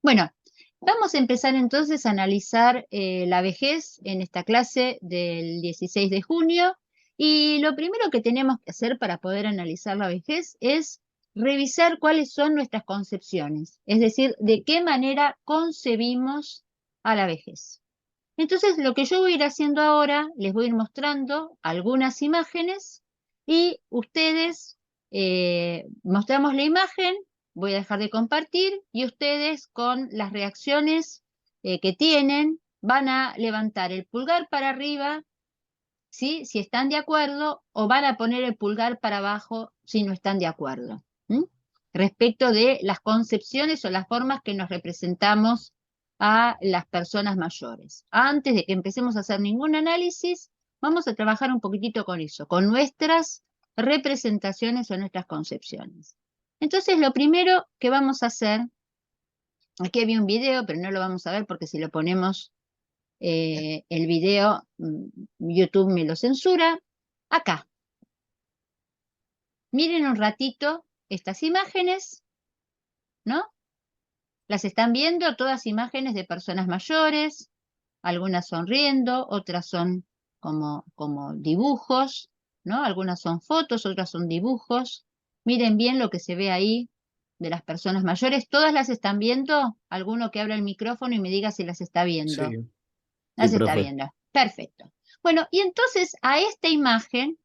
Bueno, vamos a empezar entonces a analizar la vejez en esta clase del 16 de junio. Y lo primero que tenemos que hacer para poder analizar la vejez es revisar cuáles son nuestras concepciones, es decir, de qué manera concebimos a la vejez. Entonces, lo que yo voy a ir haciendo ahora, les voy a ir mostrando algunas imágenes y ustedes mostramos la imagen, voy a dejar de compartir y ustedes con las reacciones que tienen van a levantar el pulgar para arriba, ¿sí? Si están de acuerdo, o van a poner el pulgar para abajo si no están de acuerdo, ¿m? Respecto de las concepciones o las formas que nos representamos a las personas mayores. Antes de que empecemos a hacer ningún análisis, vamos a trabajar un poquitito con eso, con nuestras representaciones o nuestras concepciones. Entonces, lo primero que vamos a hacer, aquí había un video, pero no lo vamos a ver porque si lo ponemos el video, YouTube me lo censura. Acá, miren un ratito estas imágenes, ¿no? Las están viendo, todas imágenes de personas mayores, algunas sonriendo, otras son como dibujos, ¿no? Algunas son fotos, otras son dibujos. Miren bien lo que se ve ahí de las personas mayores. ¿Todas las están viendo? Alguno que abra el micrófono y me diga si las está viendo. Sí, sí, Las está profe. viendo. Perfecto. Bueno, y entonces a esta imagen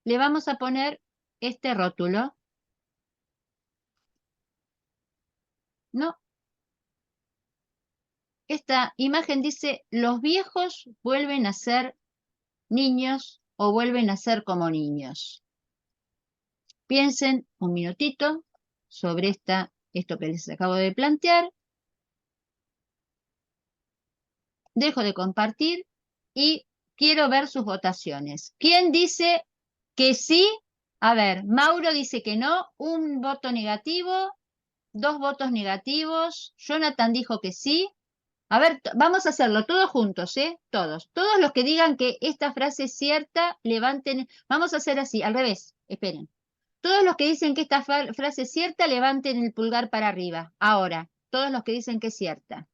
le vamos a poner este rótulo, ¿no? Esta imagen dice, los viejos vuelven a ser niños o vuelven a ser como niños. Piensen un minutito sobre esto que les acabo de plantear. Dejo de compartir y quiero ver sus votaciones. ¿Quién dice que sí? A ver, Mauro dice que no, un voto negativo, dos votos negativos. Jonathan dijo que sí. A ver, vamos a hacerlo todos juntos, ¿eh? Todos. Todos los que digan que esta frase es cierta, levanten. Vamos a hacer así, al revés. Esperen. Todos los que dicen que esta frase es cierta, levanten el pulgar para arriba. Ahora, todos los que dicen que es cierta.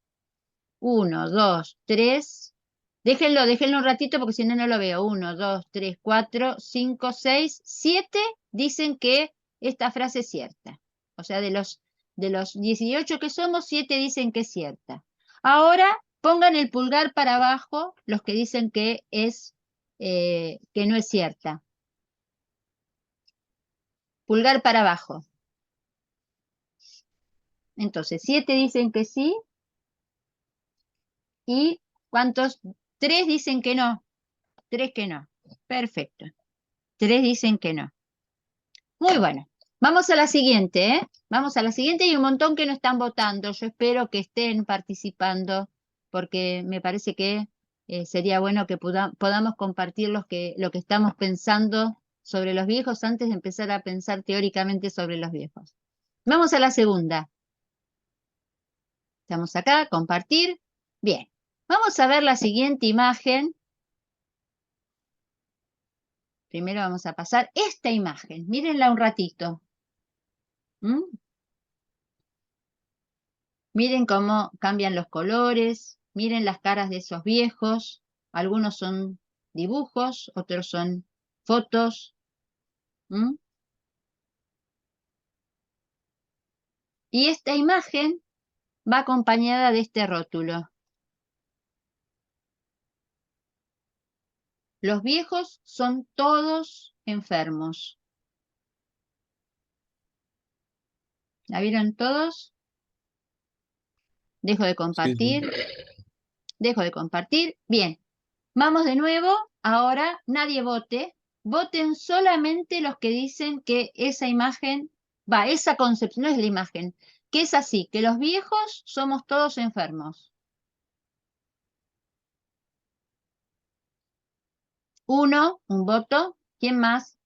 Uno, dos, tres. Déjenlo un ratito porque si no, no lo veo. Uno, dos, tres, cuatro, cinco, seis, siete dicen que esta frase es cierta. O sea, de los 18 que somos, 7 dicen que es cierta. Ahora pongan el pulgar para abajo los que dicen que no es cierta. Pulgar para abajo. Entonces, 7 dicen que sí y ¿cuántos? 3 dicen que no. 3 que no. Perfecto. 3 dicen que no. Muy bueno. Vamos a la siguiente, ¿eh? Vamos a la siguiente y un montón que no están votando. Yo espero que estén participando porque me parece que sería bueno que podamos compartir lo que estamos pensando sobre los viejos antes de empezar a pensar teóricamente sobre los viejos. Vamos a la segunda. Estamos acá, compartir. Bien. Vamos a ver la siguiente imagen. Primero vamos a pasar esta imagen. Mírenla un ratito. ¿Mm? Miren cómo cambian los colores, miren las caras de esos viejos. Algunos son dibujos, otros son fotos. ¿Mm? Y esta imagen va acompañada de este rótulo. Los viejos son todos enfermos. ¿La vieron todos? Dejo de Sí, sí. compartir. Dejo de compartir. Bien. Vamos de nuevo. Ahora nadie vote. Voten solamente los que dicen que esa imagen, esa concepción, no es la imagen, que es así, que los viejos somos todos enfermos. Uno, un voto. ¿Quién más?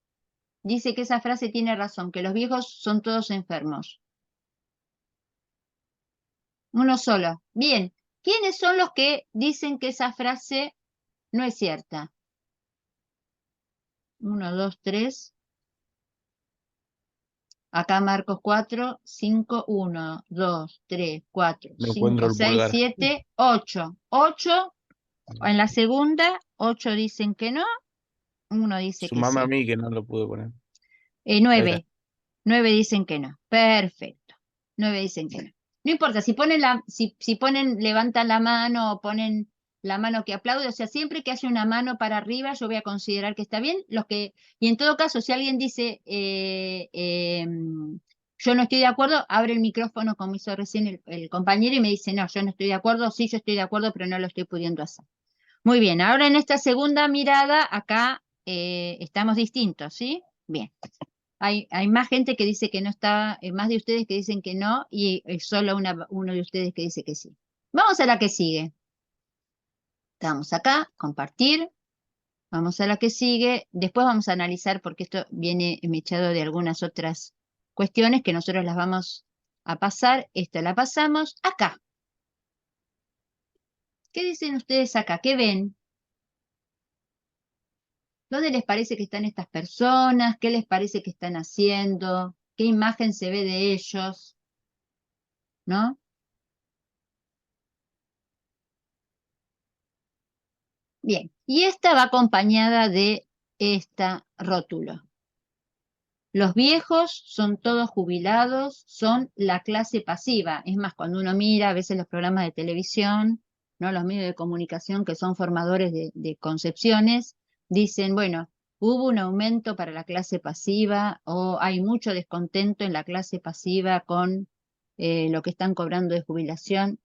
Dice que esa frase tiene razón, que los viejos son todos enfermos. Uno solo. Bien. ¿Quiénes son los que dicen que esa frase no es cierta? Uno, dos, tres. Acá Marcos 4, 5, 1, 2, 3, 4, No encuentro 5, el 6, pulgar. 7, 8. 8, en la segunda, 8 dicen que no, uno dice que Sumame a sí. mí que no lo pude poner. Ahí está. 9, 9 dicen que no. Perfecto. 9 dicen que no. No importa, si ponen, levantan la mano o ponen la mano que aplaude, o sea, siempre que haya una mano para arriba, yo voy a considerar que está bien. Y en todo caso, si alguien dice yo no estoy de acuerdo, abre el micrófono como hizo recién el compañero y me dice, no, yo no estoy de acuerdo, sí, yo estoy de acuerdo, pero no lo estoy pudiendo hacer. Muy bien, ahora en esta segunda mirada, acá estamos distintos, ¿sí? Bien. Hay más gente que dice que no está, más de ustedes que dicen que no, y solo uno de ustedes que dice que sí. Vamos a la que sigue. Estamos acá, compartir. Vamos a la que sigue. Después vamos a analizar, porque esto viene mechado de algunas otras cuestiones que nosotros las vamos a pasar. Esta la pasamos acá. ¿Qué dicen ustedes acá? ¿Qué ven? ¿Dónde les parece que están estas personas? ¿Qué les parece que están haciendo? ¿Qué imagen se ve de ellos? ¿No? Bien, y esta va acompañada de esta rótulo. Los viejos son todos jubilados, son la clase pasiva. Es más, cuando uno mira a veces los programas de televisión, ¿no? Los medios de comunicación que son formadores de concepciones, dicen, bueno, hubo un aumento para la clase pasiva o hay mucho descontento en la clase pasiva con lo que están cobrando de jubilación.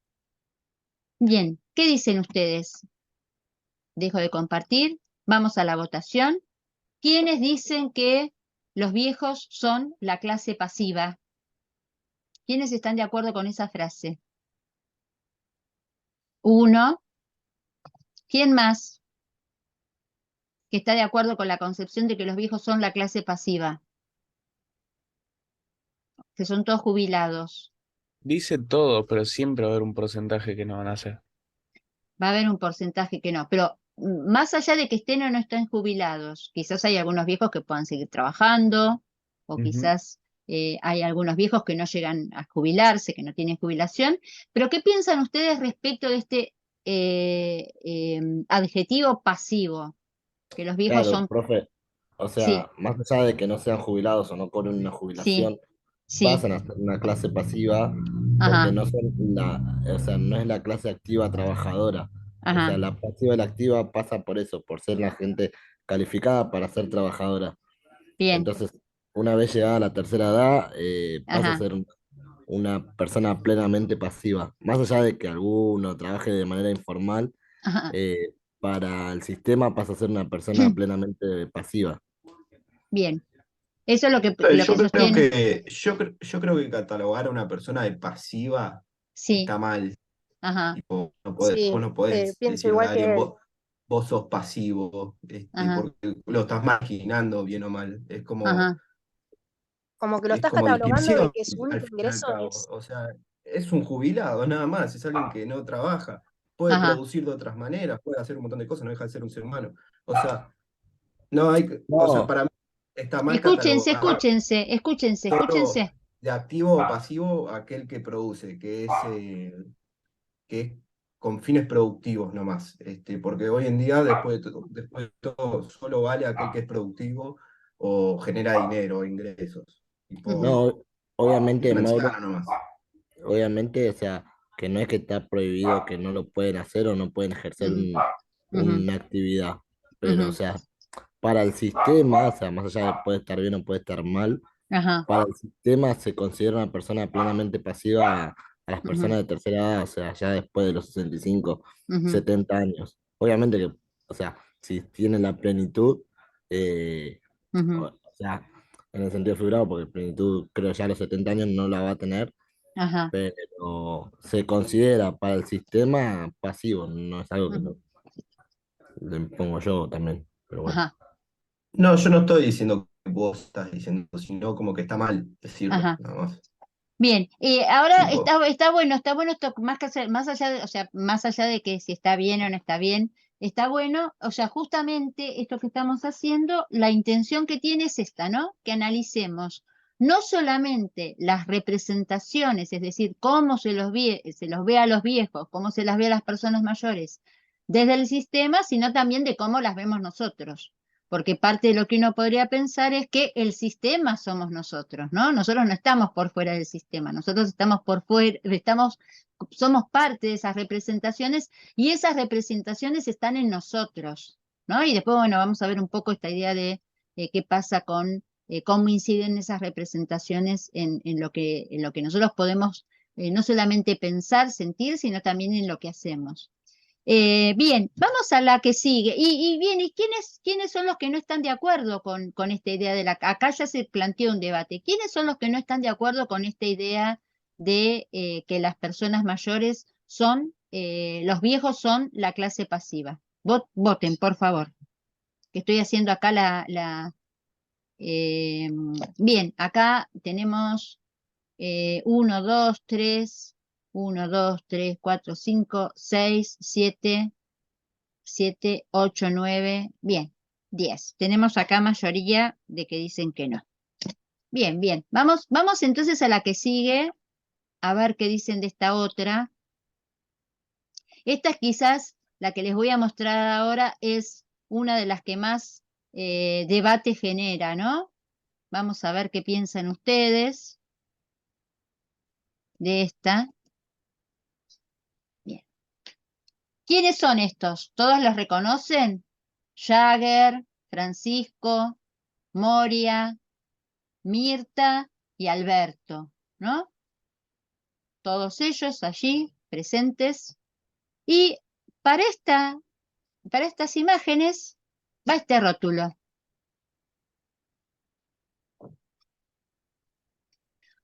Bien, ¿qué dicen ustedes? Dejo de compartir, vamos a la votación. ¿Quiénes dicen que los viejos son la clase pasiva? ¿Quiénes están de acuerdo con esa frase? Uno. ¿Quién más que está de acuerdo con la concepción de que los viejos son la clase pasiva? Que son todos jubilados. Dice todo, pero siempre va a haber un porcentaje que no van a hacer. Va a haber un porcentaje que no, pero más allá de que estén o no estén jubilados, quizás hay algunos viejos que puedan seguir trabajando, o Ujú. quizás hay algunos viejos que no llegan a jubilarse, que no tienen jubilación, pero ¿qué piensan ustedes respecto de este adjetivo pasivo? Que los viejos Claro, son, profe, o sí, sea, más allá de que no sean jubilados o no cobren una sí, jubilación, sí, pasan a ser una clase pasiva porque ajá, no son o sea, no es la clase activa trabajadora. O sea, ajá, la pasiva y la activa pasa por eso, por ser la gente calificada para ser trabajadora. bien, Entonces, una vez llegada a la tercera edad, pasa a ajá, ser una persona plenamente pasiva. Más allá de que alguno trabaje de manera informal, ajá. para el sistema pasa a ser una persona plenamente pasiva. Bien, eso es lo Yo que creo sostiene, yo creo que catalogar a una persona de pasiva sí, está mal. ajá, Tipo, Sí, vos no podés pienso decirle igual a que alguien, él. vos sos pasivo, ajá, porque lo estás marginando bien o mal. ajá, Como que lo Es estás como catalogando de discriminación que su al único fin y al ingreso cabo. es... O sea, es un jubilado nada más, es alguien que no trabaja. Puede ajá. producir de otras maneras, puede hacer un montón de cosas, no deja de ser un ser humano. O sea, no hay, o sea, No, para mí está mal Escúchense, catalogar escúchense, escúchense, solo escúchense. de activo o pasivo aquel que produce, que es con fines productivos nomás. Porque hoy en día, después de todo, solo vale aquel que es productivo o genera dinero, ingresos. Ujú, Tipo, no, es obviamente, una Mauro, escala nomás. obviamente, o sea, que no es que está prohibido que no lo pueden hacer o no pueden ejercer ujú, ujú, una actividad, pero, o ujú, sea, para el sistema, o sea, más allá de puede estar bien o puede estar mal, ajá, para el sistema se considera una persona plenamente pasiva a las ujú, personas de tercera edad, o sea, ya después de los 65 ujú, 70 años. Obviamente que, o sea, si tienen la plenitud, eh, ujú, o sea, en el sentido figurado, porque plenitud creo ya a los 70 años no la va a tener, ajá, pero se considera para el sistema pasivo, no es algo que ujú, lo impongo yo también, pero bueno. ajá, No, yo no estoy diciendo que vos estás diciendo, sino como que está mal decirlo, ajá. nada más. Bien, ahora Tipo, está bueno esto, más allá de, o sea, más allá de que si está bien o no está bien, está bueno, o sea, justamente esto que estamos haciendo, la intención que tiene es esta, ¿no? Que analicemos no solamente las representaciones, es decir, cómo se los ve a los viejos, cómo se las ve a las personas mayores desde el sistema, sino también de cómo las vemos nosotros. Porque parte de lo que uno podría pensar es que el sistema somos nosotros, ¿no? Nosotros no estamos por fuera del sistema, nosotros estamos por fuera, somos parte de esas representaciones y esas representaciones están en nosotros, ¿no? Y después, bueno, vamos a ver un poco esta idea de qué pasa con cómo inciden esas representaciones en lo que nosotros podemos no solamente pensar, sentir, sino también en lo que hacemos. Bien, vamos a la que sigue. Y bien, ¿y quiénes son los que no están de acuerdo con esta idea de la... Acá ya se planteó un debate. ¿Quiénes son los que no están de acuerdo con esta idea de que las personas mayores son, los viejos son la clase pasiva? Voten, por favor, que estoy haciendo acá bien, acá tenemos 1, 2, 3, 1, 2, 3, 4, 5, 6, 7, 7, 8, 9, bien, 10. Tenemos acá mayoría de que dicen que no. Bien, bien. Vamos entonces a la que sigue, a ver qué dicen de esta otra. Esta es quizás la que les voy a mostrar ahora, es una de las que más debate genera, ¿no? Vamos a ver qué piensan ustedes de esta. Bien. ¿Quiénes son estos? ¿Todos los reconocen? Jagger, Francisco, Moria, Mirta y Alberto, ¿no? Todos ellos allí presentes. Y para estas imágenes va este rótulo.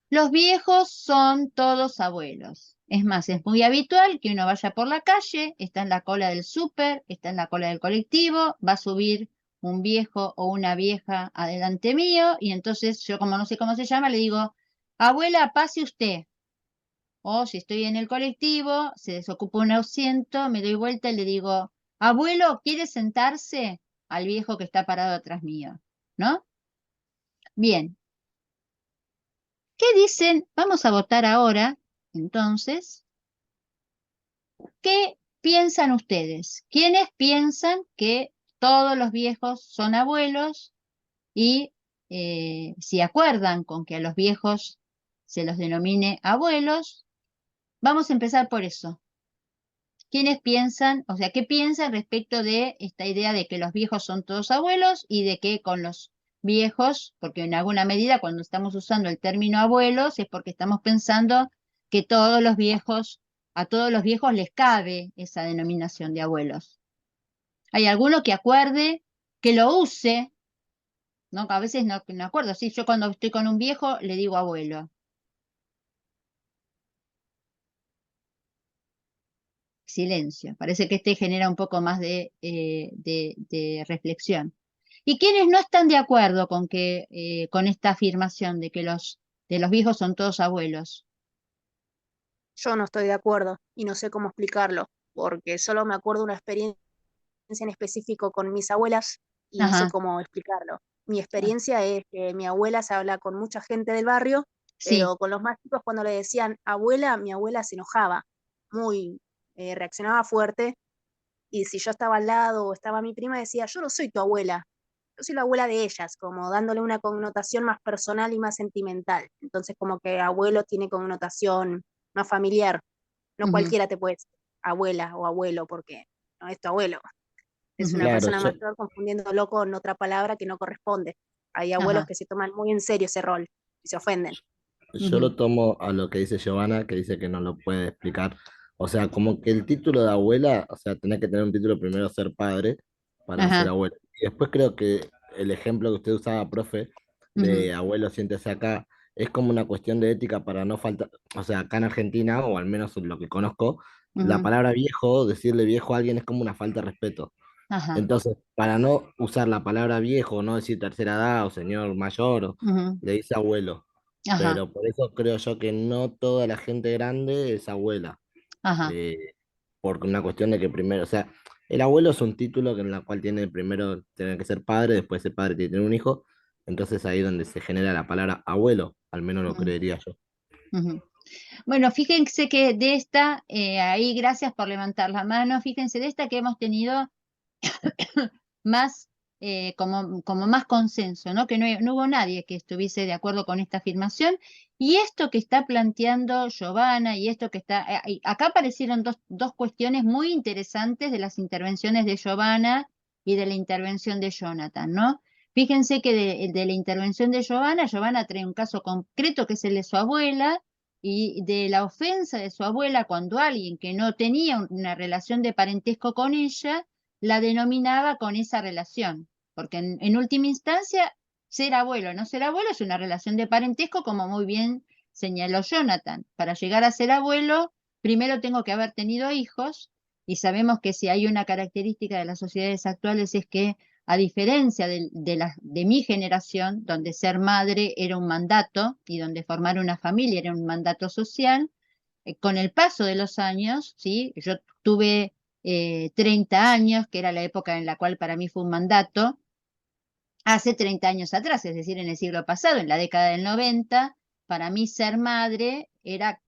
Los viejos son todos abuelos. Es más, es muy habitual que uno vaya por la calle, está en la cola del súper, está en la cola del colectivo, va a subir un viejo o una vieja adelante mío, y entonces yo, como no sé cómo se llama, le digo, abuela, pase usted. O si estoy en el colectivo, se desocupa un asiento, me doy vuelta y le digo, abuelo, ¿quiere sentarse? Al viejo que está parado atrás mío, ¿no? Bien. ¿Qué dicen? Vamos a votar ahora, entonces. ¿Qué piensan ustedes? ¿Quiénes piensan que todos los viejos son abuelos y si acuerdan con que a los viejos se los denomine abuelos? Vamos a empezar por eso. ¿Quiénes piensan, o sea, qué piensan respecto de esta idea de que los viejos son todos abuelos y de que con los viejos, porque en alguna medida cuando estamos usando el término abuelos es porque estamos pensando que todos los viejos, a todos los viejos les cabe esa denominación de abuelos? ¿Hay alguno que acuerde, que lo use? ¿No? A veces no acuerdo, sí, yo cuando estoy con un viejo le digo abuelo. Silencio. Parece que este genera un poco más de reflexión. ¿Y quiénes no están de acuerdo con esta afirmación de que de los viejos son todos abuelos? Yo no estoy de acuerdo y no sé cómo explicarlo, porque solo me acuerdo una experiencia en específico con mis abuelas y no sé Ajá, cómo explicarlo. Mi experiencia es que mi abuela se habla con mucha gente del barrio, sí, pero con los más chicos cuando le decían abuela, mi abuela se enojaba, muy reaccionaba fuerte, y si yo estaba al lado o estaba mi prima decía, yo no soy tu abuela, yo soy la abuela de ellas, como dándole una connotación más personal y más sentimental. Entonces como que abuelo tiene connotación más familiar, no ujú, cualquiera te puede decir abuela o abuelo porque no es tu abuelo, es una ujú, Claro, persona mayor confundiéndolo con otra palabra que no corresponde. Hay abuelos ajá, que se toman muy en serio ese rol y se ofenden. yo ujú, lo tomo a lo que dice Giovanna, que dice que no lo puede explicar. O sea, como que el título de abuela, o sea, tenés que tener un título primero ser padre para ser ajá, abuela. Y después creo que el ejemplo que usted usaba, profe, ujú, de abuelo siéntese acá, es como una cuestión de ética para no faltar, o sea, acá en Argentina, o al menos en lo que conozco, la ujú, palabra viejo, decirle viejo a alguien es como una falta de respeto. ajá, Entonces, para no usar la palabra viejo, no decir tercera edad o señor mayor, ujú, le dice abuelo. ajá, Pero por eso creo yo que no toda la gente grande es abuela. ajá, eh, por una cuestión de que primero, o sea, el abuelo es un título en el cual tiene primero tener que ser padre, después ser padre tiene que tener un hijo. Entonces ahí es donde se genera la palabra abuelo, al menos lo Ujú, creería yo. ujú. Bueno, fíjense que de esta, ahí gracias por levantar la mano, fíjense de esta que hemos tenido más, como más consenso, ¿no? Que no hubo nadie que estuviese de acuerdo con esta afirmación. Y esto que está planteando Giovanna y esto que está, acá aparecieron dos cuestiones muy interesantes de las intervenciones de Giovanna y de la intervención de Jonathan, ¿no? Fíjense que de la intervención de Giovanna trae un caso concreto que es el de su abuela y de la ofensa de su abuela cuando alguien que no tenía una relación de parentesco con ella la denominaba con esa relación, porque en última instancia, ser abuelo o no ser abuelo es una relación de parentesco, como muy bien señaló Jonathan. Para llegar a ser abuelo, primero tengo que haber tenido hijos, y sabemos que si hay una característica de las sociedades actuales es que, a diferencia de mi generación, donde ser madre era un mandato y donde formar una familia era un mandato social, con el paso de los años, ¿sí? Yo tuve 30 años, que era la época en la cual para mí fue un mandato, hace 30 años atrás, es decir, en el siglo pasado, en la década del 90, para mí ser madre era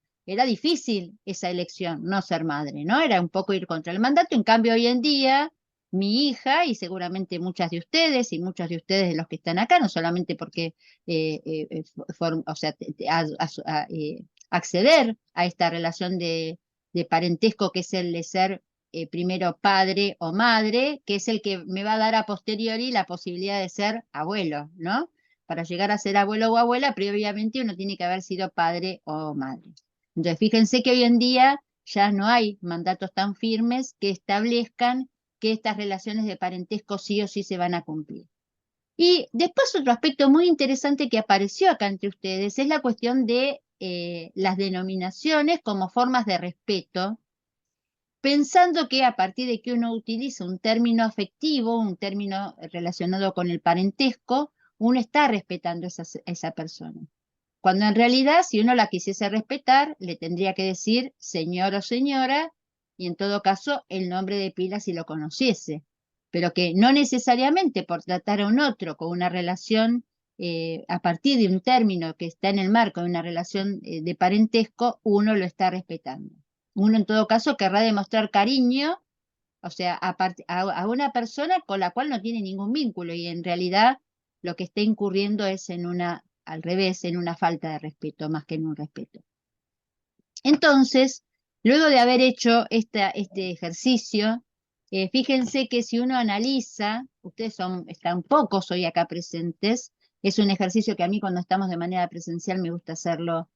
difícil esa elección, no ser madre, ¿no? Era un poco ir contra el mandato. En cambio, hoy en día, mi hija, y seguramente muchas de ustedes y muchos de ustedes de los que están acá, no solamente porque, o sea, acceder a esta relación de parentesco que es el de ser primero padre o madre, que es el que me va a dar a posteriori la posibilidad de ser abuelo, ¿no? Para llegar a ser abuelo o abuela, previamente uno tiene que haber sido padre o madre. Entonces, fíjense que hoy en día ya no hay mandatos tan firmes que establezcan que estas relaciones de parentesco sí o sí se van a cumplir. Y después otro aspecto muy interesante que apareció acá entre ustedes es la cuestión de las denominaciones como formas de respeto, pensando que a partir de que uno utiliza un término afectivo, un término relacionado con el parentesco, uno está respetando a esa persona. Cuando en realidad, si uno la quisiese respetar, le tendría que decir señor o señora, y en todo caso el nombre de pila si lo conociese. Pero que no necesariamente por tratar a un otro con una relación a partir de un término que está en el marco de una relación de parentesco, uno lo está respetando. Uno en todo caso querrá demostrar cariño, o sea, a una persona con la cual no tiene ningún vínculo y en realidad lo que está incurriendo es en una, al revés, en una falta de respeto más que en un respeto. Entonces, luego de haber hecho este ejercicio, fíjense que si uno analiza, ustedes están pocos hoy acá presentes, es un ejercicio que a mí cuando estamos de manera presencial me gusta hacerlo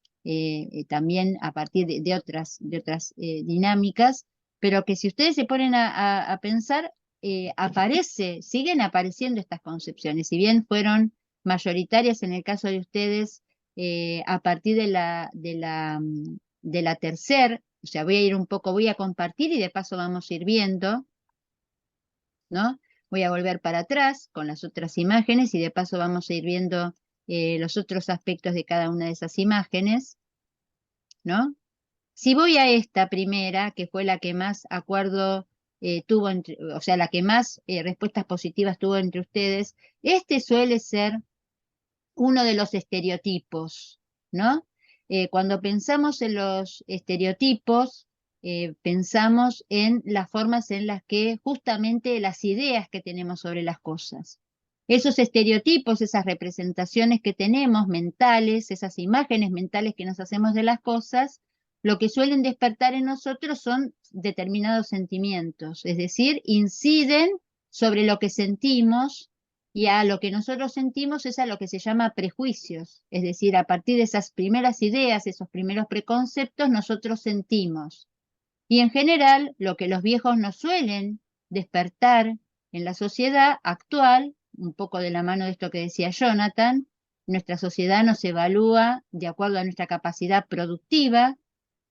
también a partir de otras dinámicas, pero que si ustedes se ponen a pensar, siguen apareciendo estas concepciones, si bien fueron mayoritarias en el caso de ustedes a partir de la tercera, o sea, voy a ir un poco, voy a compartir y de paso vamos a ir viendo, ¿no? Voy a volver para atrás con las otras imágenes y de paso vamos a ir viendo los otros aspectos de cada una de esas imágenes, ¿no? Si voy a esta primera, que fue la que más acuerdo tuvo, o sea, la que más respuestas positivas tuvo entre ustedes, este suele ser uno de los estereotipos, ¿no? Cuando pensamos en los estereotipos, pensamos en las formas en las que justamente las ideas que tenemos sobre las cosas. Esos estereotipos, esas representaciones que tenemos mentales, esas imágenes mentales que nos hacemos de las cosas, lo que suelen despertar en nosotros son determinados sentimientos, es decir, inciden sobre lo que sentimos y a lo que nosotros sentimos es a lo que se llama prejuicios, es decir, a partir de esas primeras ideas, esos primeros preconceptos, nosotros sentimos. Y en general, lo que los viejos nos suelen despertar en la sociedad actual, un poco de la mano de esto que decía Jonathan, nuestra sociedad nos evalúa de acuerdo a nuestra capacidad productiva,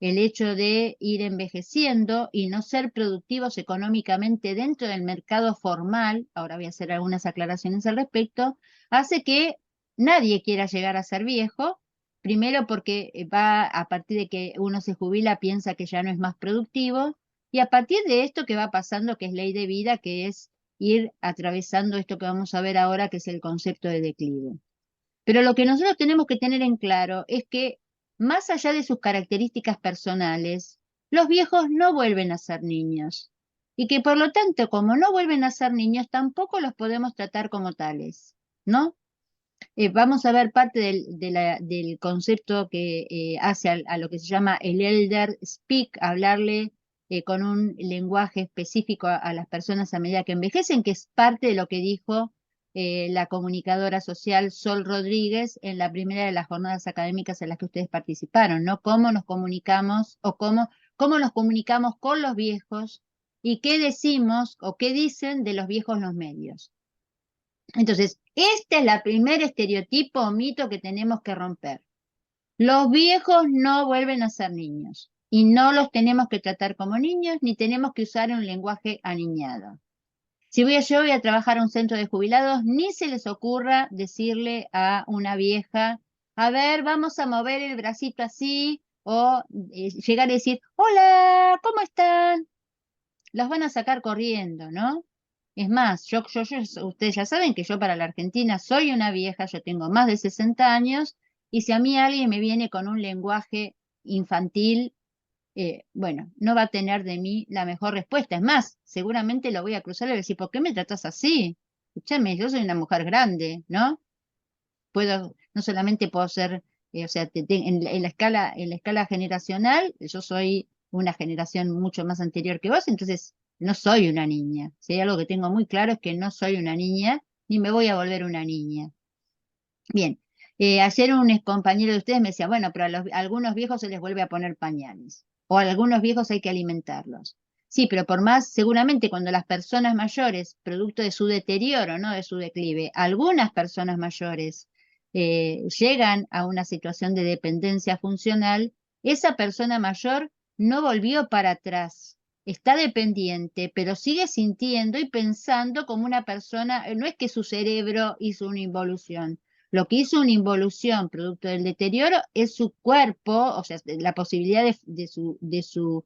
el hecho de ir envejeciendo y no ser productivos económicamente dentro del mercado formal, ahora voy a hacer algunas aclaraciones al respecto, hace que nadie quiera llegar a ser viejo, primero porque va a partir de que uno se jubila, piensa que ya no es más productivo, y a partir de esto que va pasando, que es ley de vida, que es ir atravesando esto que vamos a ver ahora, que es el concepto de declive. Pero lo que nosotros tenemos que tener en claro es que, más allá de sus características personales, los viejos no vuelven a ser niños. Y que por lo tanto, como no vuelven a ser niños, tampoco los podemos tratar como tales, ¿no? Vamos a ver parte del concepto que hace a lo que se llama el elder speak, hablarle con un lenguaje específico a las personas a medida que envejecen, que es parte de lo que dijo la comunicadora social Sol Rodríguez en la primera de las jornadas académicas en las que ustedes participaron, ¿no? Cómo nos comunicamos o cómo nos comunicamos con los viejos y qué decimos o qué dicen de los viejos los medios. Entonces, este es el primer estereotipo o mito que tenemos que romper. Los viejos no vuelven a ser niños y no los tenemos que tratar como niños ni tenemos que usar un lenguaje aniñado. Si yo voy a trabajar a un centro de jubilados, ni se les ocurra decirle a una vieja, a ver, vamos a mover el bracito así, o llegar a decir, hola, ¿cómo están? Los van a sacar corriendo, ¿no? Es más, ustedes ya saben que yo para la Argentina soy una vieja, yo tengo más de 60 años, y si a mí alguien me viene con un lenguaje infantil, bueno, no va a tener de mí la mejor respuesta. Es más, seguramente lo voy a cruzar y le voy a decir, ¿por qué me tratas así? Escúchame, yo soy una mujer grande, ¿no? No solamente puedo ser, o sea, en la escala generacional, yo soy una generación mucho más anterior que vos, entonces no soy una niña. Si hay algo que tengo muy claro es que no soy una niña, ni me voy a volver una niña. Bien, ayer un ex compañero de ustedes me decía, bueno, pero a algunos viejos se les vuelve a poner pañales, o a algunos viejos hay que alimentarlos. Sí, pero por más, seguramente cuando las personas mayores, producto de su deterioro, no de su declive, algunas personas mayores llegan a una situación de dependencia funcional, esa persona mayor no volvió para atrás, está dependiente, pero sigue sintiendo y pensando como una persona, no es que su cerebro hizo una involución. Lo que hizo una involución producto del deterioro es su cuerpo, o sea, la posibilidad de su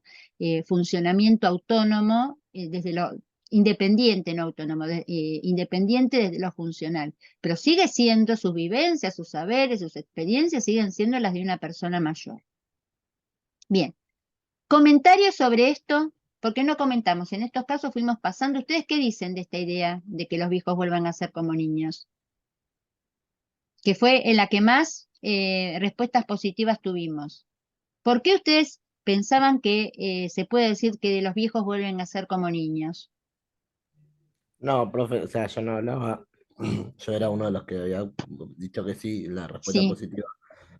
funcionamiento autónomo, desde lo independiente, no autónomo, independiente desde lo funcional. Pero sigue siendo sus vivencias, sus saberes, sus experiencias, siguen siendo las de una persona mayor. Bien, comentarios sobre esto, porque no comentamos, en estos casos fuimos pasando. ¿Ustedes qué dicen de esta idea de que los viejos vuelvan a ser como niños? Que fue en la que más respuestas positivas tuvimos. ¿Por qué ustedes pensaban que se puede decir que los viejos vuelven a ser como niños? No, profe, o sea, yo no hablaba, yo era uno de los que había dicho que sí, la respuesta Sí, positiva,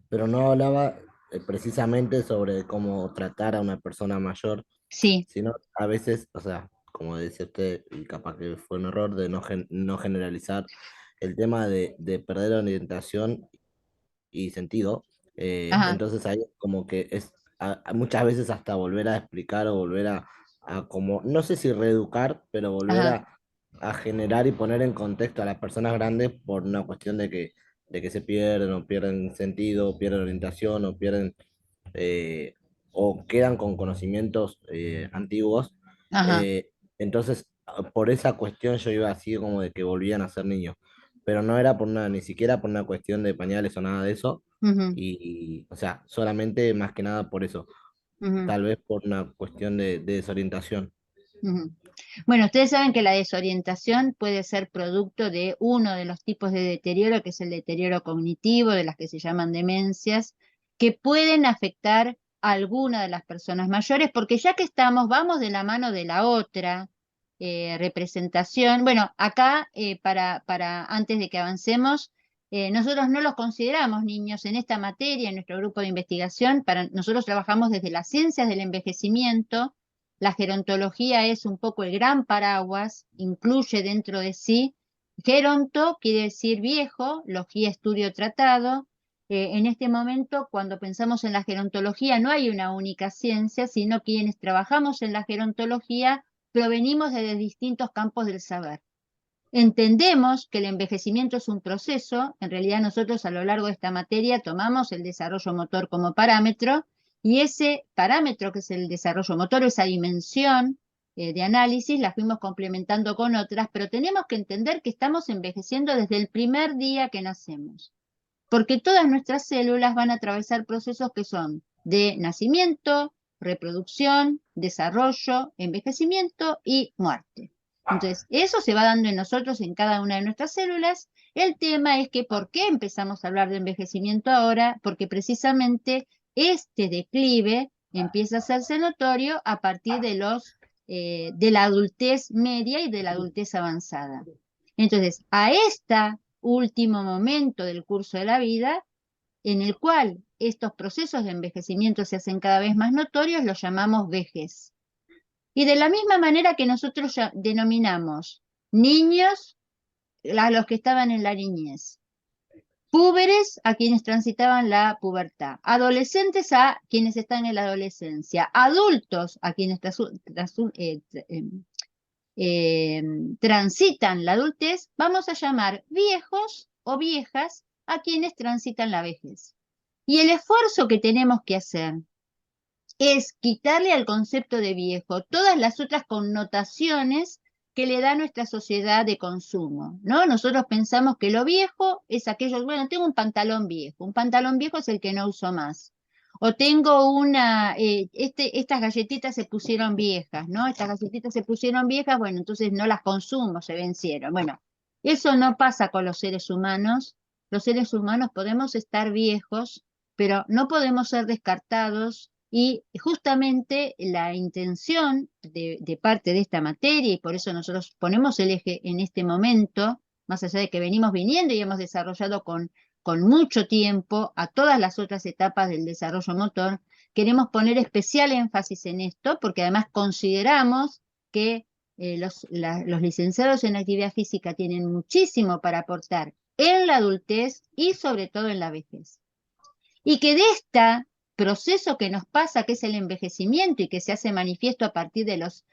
pero no hablaba precisamente sobre cómo tratar a una persona mayor, sí, sino a veces, o sea, como decía usted, y capaz que fue un error de no generalizar el tema de perder orientación y sentido. ajá, Entonces ahí como que es muchas veces hasta volver a explicar o volver a como, no sé si reeducar, pero volver ajá, a generar y poner en contexto a las personas grandes por una cuestión de que se pierden o pierden sentido, pierden orientación o pierden eh, o quedan con conocimientos antiguos. ajá, Entonces, por esa cuestión yo iba así como de que volvían a ser niños, pero no era ni siquiera por una cuestión de pañales o nada de eso, ujú, o sea, solamente más que nada por eso, ujú, tal vez por una cuestión de desorientación. ujú. Bueno, ustedes saben que la desorientación puede ser producto de uno de los tipos de deterioro, que es el deterioro cognitivo, de las que se llaman demencias, que pueden afectar a alguna de las personas mayores, porque ya que estamos, vamos de la mano de la otra representación. Bueno, acá, antes de que avancemos, nosotros no los consideramos niños en esta materia, en nuestro grupo de investigación. Nosotros trabajamos desde las ciencias del envejecimiento. La gerontología es un poco el gran paraguas, incluye dentro de sí. Geronto quiere decir viejo, logía estudio tratado. En este momento, cuando pensamos en la gerontología, no hay una única ciencia, sino quienes trabajamos en la gerontología provenimos de distintos campos del saber. Entendemos que el envejecimiento es un proceso, en realidad nosotros a lo largo de esta materia tomamos el desarrollo motor como parámetro y ese parámetro que es el desarrollo motor, esa dimensión de análisis, las fuimos complementando con otras, pero tenemos que entender que estamos envejeciendo desde el primer día que nacemos, porque todas nuestras células van a atravesar procesos que son de nacimiento, reproducción, desarrollo, envejecimiento y muerte. Entonces, eso se va dando en nosotros, en cada una de nuestras células. El tema es que, ¿por qué empezamos a hablar de envejecimiento ahora? Porque precisamente este declive empieza a hacerse notorio a partir de de la adultez media y de la adultez avanzada. Entonces, a este último momento del curso de la vida, en el cual estos procesos de envejecimiento se hacen cada vez más notorios, los llamamos vejez. Y de la misma manera que nosotros ya denominamos niños a los que estaban en la niñez, púberes a quienes transitaban la pubertad, adolescentes a quienes están en la adolescencia, adultos a quienes transitan la adultez, vamos a llamar viejos o viejas a quienes transitan la vejez. Y el esfuerzo que tenemos que hacer es quitarle al concepto de viejo todas las otras connotaciones que le da nuestra sociedad de consumo, ¿no? Nosotros pensamos que lo viejo es aquello, bueno, tengo un pantalón viejo es el que no uso más. O tengo estas galletitas se pusieron viejas, ¿no? Estas galletitas se pusieron viejas, bueno, entonces no las consumo, se vencieron. Bueno, eso no pasa con los seres humanos. Los seres humanos podemos estar viejos, pero no podemos ser descartados, y justamente la intención de parte de esta materia, y por eso nosotros ponemos el eje en este momento, más allá de que venimos viniendo y hemos desarrollado con mucho tiempo a todas las otras etapas del desarrollo motor, queremos poner especial énfasis en esto, porque además consideramos que los licenciados en actividad física tienen muchísimo para aportar en la adultez y sobre todo en la vejez. Y que de este proceso que nos pasa, que es el envejecimiento y que se hace manifiesto a partir de los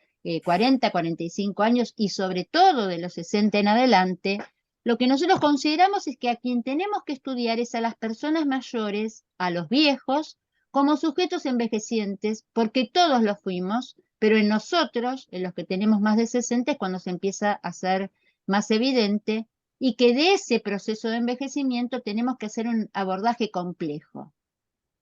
40, 45 años y sobre todo de los 60 en adelante, lo que nosotros consideramos es que a quien tenemos que estudiar es a las personas mayores, a los viejos, como sujetos envejecientes, porque todos lo fuimos, pero en nosotros, en los que tenemos más de 60, es cuando se empieza a hacer más evidente, y que de ese proceso de envejecimiento tenemos que hacer un abordaje complejo.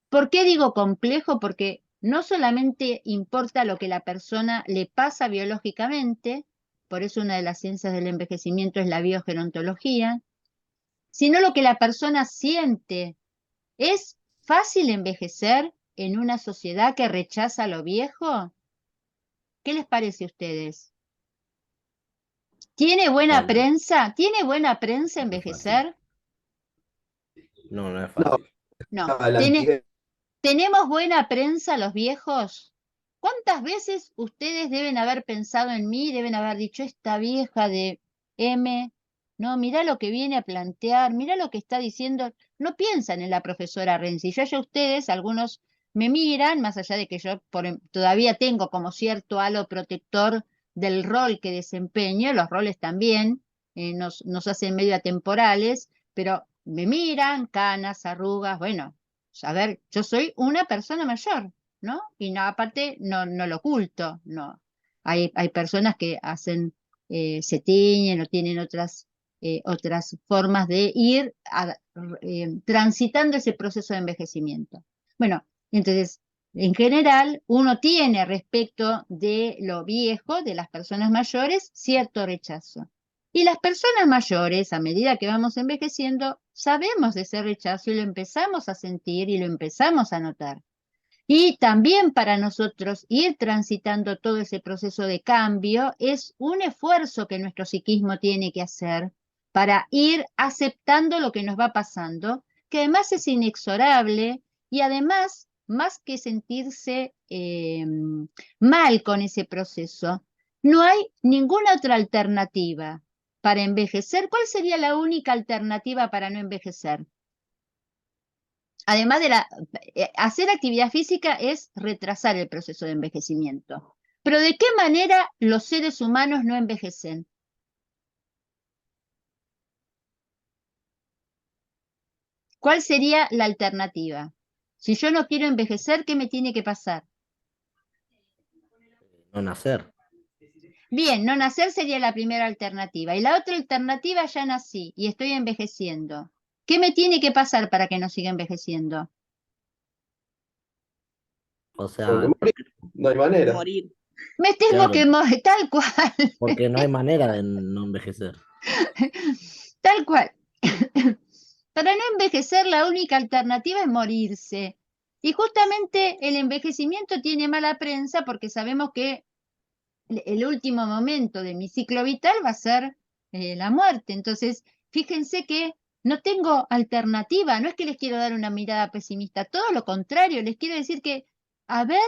¿Por qué digo complejo? Porque no solamente importa lo que la persona le pasa biológicamente, por eso una de las ciencias del envejecimiento es la biogerontología, sino lo que la persona siente. ¿Es fácil envejecer en una sociedad que rechaza lo viejo? ¿Qué les parece a ustedes? ¿Tiene buena prensa? ¿Tiene buena prensa envejecer? No, no es fácil. No. ¿Tenemos buena prensa los viejos? ¿Cuántas veces ustedes deben haber pensado en mí, deben haber dicho, esta vieja de M, no, mirá lo que viene a plantear, mirá lo que está diciendo? No piensan en la profesora Renzi. Ya ustedes, algunos me miran, más allá de que yo todavía tengo como cierto halo protector del rol que desempeño, los roles también nos hacen medio atemporales, pero me miran, canas, arrugas, bueno. A ver, yo soy una persona mayor, ¿no? Y no, aparte no lo oculto, no. Hay personas que se tiñen o tienen otras formas de ir transitando ese proceso de envejecimiento. Bueno, entonces, en general, uno tiene respecto de lo viejo, de las personas mayores, cierto rechazo. Y las personas mayores, a medida que vamos envejeciendo, sabemos de ese rechazo y lo empezamos a sentir y lo empezamos a notar. Y también para nosotros ir transitando todo ese proceso de cambio es un esfuerzo que nuestro psiquismo tiene que hacer para ir aceptando lo que nos va pasando, que además es inexorable y además, más que sentirse mal con ese proceso, no hay ninguna otra alternativa para envejecer. ¿Cuál sería la única alternativa para no envejecer? Además de hacer actividad física es retrasar el proceso de envejecimiento. Pero ¿de qué manera los seres humanos no envejecen? ¿Cuál sería la alternativa? Si yo no quiero envejecer, ¿qué me tiene que pasar? No nacer. Bien, no nacer sería la primera alternativa. Y la otra alternativa, ya nací y estoy envejeciendo. ¿Qué me tiene que pasar para que no siga envejeciendo? O Tengo que sea, morir. No hay manera. Morir. Me tengo claro, que morir, tal cual, porque no hay manera de no envejecer. tal cual. Para no envejecer, la única alternativa es morirse. Y justamente el envejecimiento tiene mala prensa porque sabemos que el último momento de mi ciclo vital va a ser la muerte. Entonces, fíjense que no tengo alternativa, no es que les quiero dar una mirada pesimista, todo lo contrario, les quiero decir que haber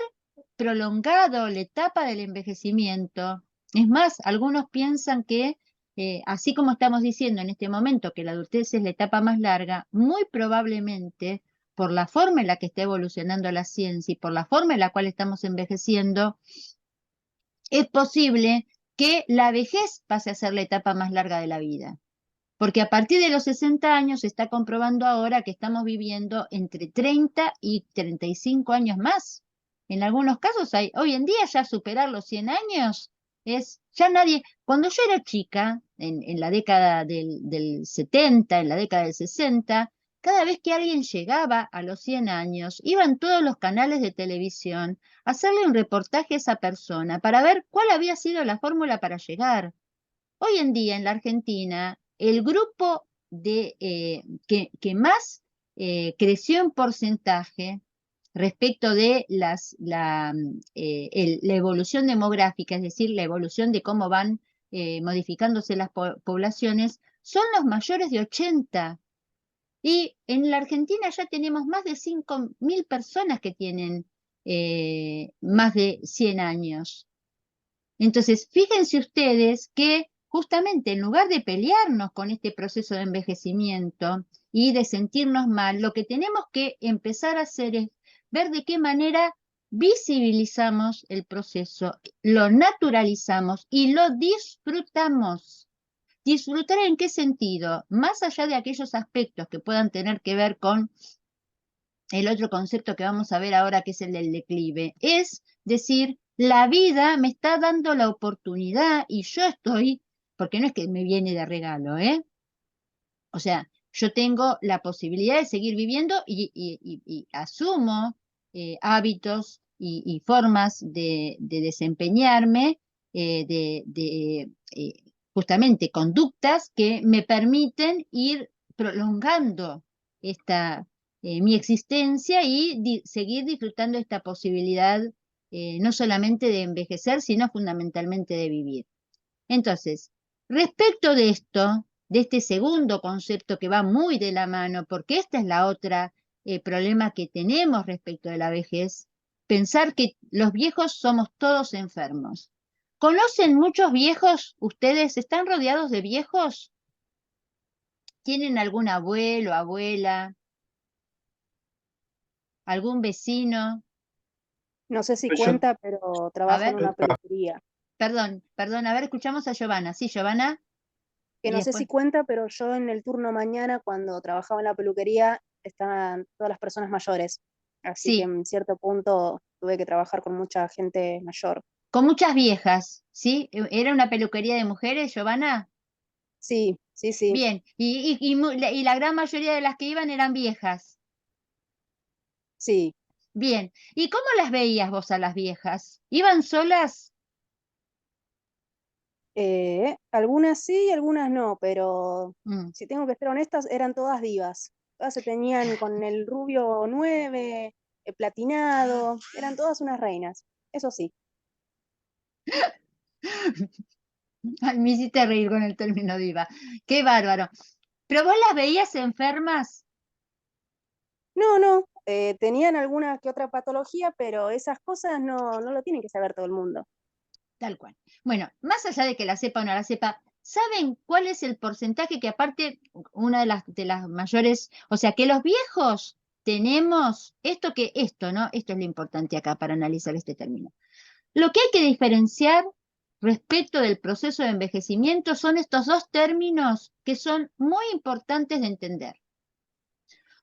prolongado la etapa del envejecimiento, es más, algunos piensan que, así como estamos diciendo en este momento que la adultez es la etapa más larga, muy probablemente por la forma en la que está evolucionando la ciencia y por la forma en la cual estamos envejeciendo, es posible que la vejez pase a ser la etapa más larga de la vida. Porque a partir de los 60 años se está comprobando ahora que estamos viviendo entre 30 y 35 años más. En algunos casos hoy en día ya superar los 100 años es, ya nadie, cuando yo era chica, en la década del 70, en la década del 60, cada vez que alguien llegaba a los 100 años, iban todos los canales de televisión a hacerle un reportaje a esa persona para ver cuál había sido la fórmula para llegar. Hoy en día en la Argentina, el grupo que más creció en porcentaje respecto de la evolución demográfica, es decir, la evolución de cómo van modificándose las poblaciones, son los mayores de 80. Y en la Argentina ya tenemos más de 5.000 personas que tienen más de 100 años. Entonces, fíjense ustedes que justamente en lugar de pelearnos con este proceso de envejecimiento y de sentirnos mal, lo que tenemos que empezar a hacer es ver de qué manera visibilizamos el proceso, lo naturalizamos y lo disfrutamos. ¿Disfrutar en qué sentido? Más allá de aquellos aspectos que puedan tener que ver con el otro concepto que vamos a ver ahora, que es el del declive, es decir, la vida me está dando la oportunidad y yo estoy, porque no es que me viene de regalo, ¿eh? O sea, yo tengo la posibilidad de seguir viviendo y asumo hábitos y formas de desempeñarme, justamente conductas que me permiten ir prolongando mi existencia y seguir disfrutando esta posibilidad, no solamente de envejecer, sino fundamentalmente de vivir. Entonces, respecto de esto, de este segundo concepto que va muy de la mano, porque esta es la otra problema que tenemos respecto de la vejez, pensar que los viejos somos todos enfermos. ¿Conocen muchos viejos? ¿Ustedes están rodeados de viejos? ¿Tienen algún abuelo, abuela, algún vecino? No sé si Yo, cuenta, pero A trabajo en ver, una peluquería. perdón, a ver, escuchamos a Giovanna. Sí, Giovanna, Que y no sé si después. cuenta, pero yo en el turno mañana, cuando trabajaba en la peluquería, estaban todas las personas mayores. Así que Sí, en cierto punto tuve que trabajar con mucha gente mayor. con muchas viejas, ¿sí? ¿Era una peluquería de mujeres, Giovanna? Sí, sí, sí, Bien, y la gran mayoría de las que iban eran viejas. sí. Bien, ¿y cómo las veías vos a las viejas? ¿Iban solas? Algunas sí y algunas no, pero Mm. si tengo que ser honestas, eran todas divas. Todas se tenían con el rubio 9, platinado, eran todas unas reinas. Eso sí. Ay, me hiciste reír con el término diva. Qué bárbaro. ¿Pero vos las veías enfermas? No, no, tenían alguna que otra patología, pero esas cosas no lo tiene que saber todo el mundo. Tal cual. Bueno, más allá de que la sepa o no la sepa, ¿saben cuál es el porcentaje que aparte, una de las mayores, o sea, que los viejos tenemos esto, ¿no? Esto es lo importante acá para analizar este término. Lo que hay que diferenciar respecto del proceso de envejecimiento son estos dos términos que son muy importantes de entender.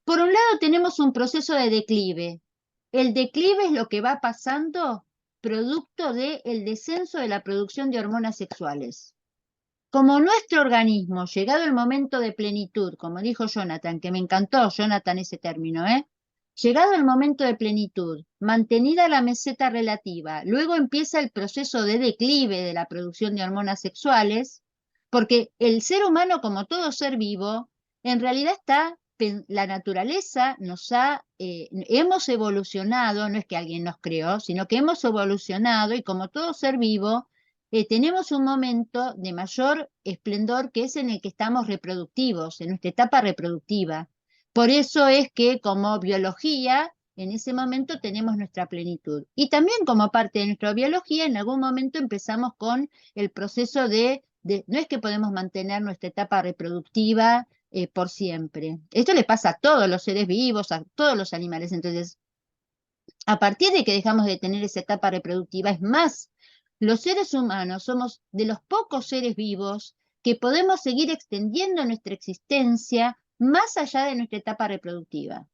Por un lado tenemos un proceso de declive. El declive es lo que va pasando producto del descenso de la producción de hormonas sexuales. Como nuestro organismo, llegado el momento de plenitud, como dijo Jonathan, que me encantó, Jonathan, ese término, llegado el momento de plenitud, mantenida la meseta relativa, luego empieza el proceso de declive de la producción de hormonas sexuales, porque el ser humano, como todo ser vivo, en realidad la naturaleza hemos evolucionado, no es que alguien nos creó, sino que hemos evolucionado y como todo ser vivo, tenemos un momento de mayor esplendor que es en el que estamos reproductivos, en nuestra etapa reproductiva. Por eso es que como biología, en ese momento tenemos nuestra plenitud. Y también como parte de nuestra biología, en algún momento empezamos con el proceso no es que podemos mantener nuestra etapa reproductiva por siempre. Esto le pasa a todos los seres vivos, a todos los animales. Entonces, a partir de que dejamos de tener esa etapa reproductiva, es más, los seres humanos somos de los pocos seres vivos que podemos seguir extendiendo nuestra existencia más allá de nuestra etapa reproductiva.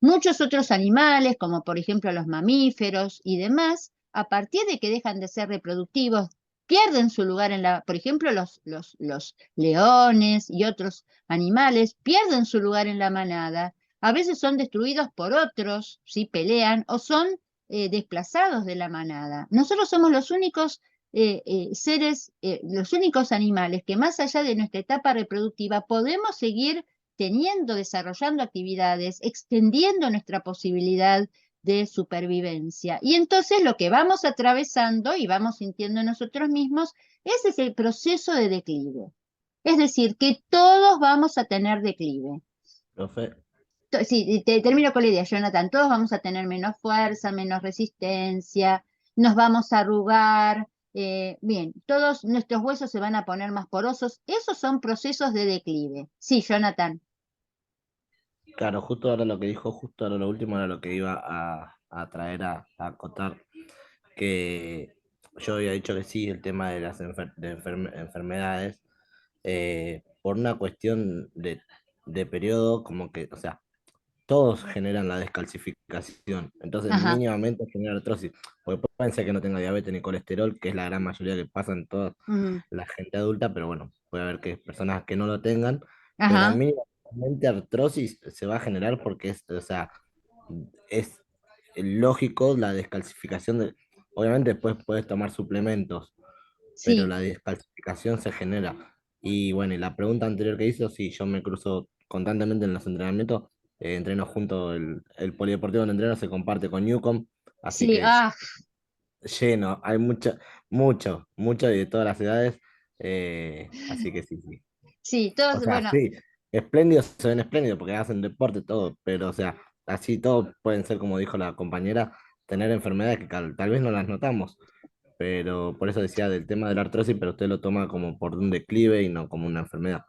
Muchos otros animales, como por ejemplo los mamíferos y demás, a partir de que dejan de ser reproductivos, pierden su lugar por ejemplo, los leones y otros animales pierden su lugar en la manada. A veces son destruidos por otros, ¿sí? Pelean o son desplazados de la manada. Nosotros somos los únicos seres, los únicos animales que más allá de nuestra etapa reproductiva podemos seguir desarrollando actividades, extendiendo nuestra posibilidad de supervivencia. Y entonces lo que vamos atravesando y vamos sintiendo nosotros mismos, ese es el proceso de declive. Es decir, que todos vamos a tener declive. Profe, Sí, termino con la idea, Jonathan. Todos vamos a tener menos fuerza, menos resistencia, nos vamos a arrugar. Bien, todos nuestros huesos se van a poner más porosos. Esos son procesos de declive. Sí, Jonathan. claro, justo ahora lo que dijo, justo ahora lo último era lo que iba a traer a acotar, que yo había dicho que sí, el tema de las enfermedades, por una cuestión de periodo, como que, o sea, todos generan la descalcificación, entonces Ajá. mínimamente genera artrosis, porque pueden ser que no tenga diabetes ni colesterol, que es la gran mayoría que pasa en toda Ujú. la gente adulta, pero bueno, puede haber que personas que no lo tengan, pero Ajá. mínimamente artrosis se va a generar porque es, o sea, es lógico la descalcificación obviamente después puedes tomar suplementos, pero Sí, la descalcificación se genera. Y bueno, y la pregunta anterior que hizo, sí, yo me cruzo constantemente en los entrenamientos, entreno junto, el polideportivo donde entreno se comparte con Newcom, así sí, que es lleno, hay mucho y de todas las edades, así que sí, sí. sí, O todos, sea, bueno, sí, espléndidos se ven espléndidos porque hacen deporte todo, pero o sea, así todos pueden ser, como dijo la compañera, tener enfermedades que tal vez no las notamos, pero por eso decía del tema de la artrosis, pero usted lo toma como por un declive y no como una enfermedad.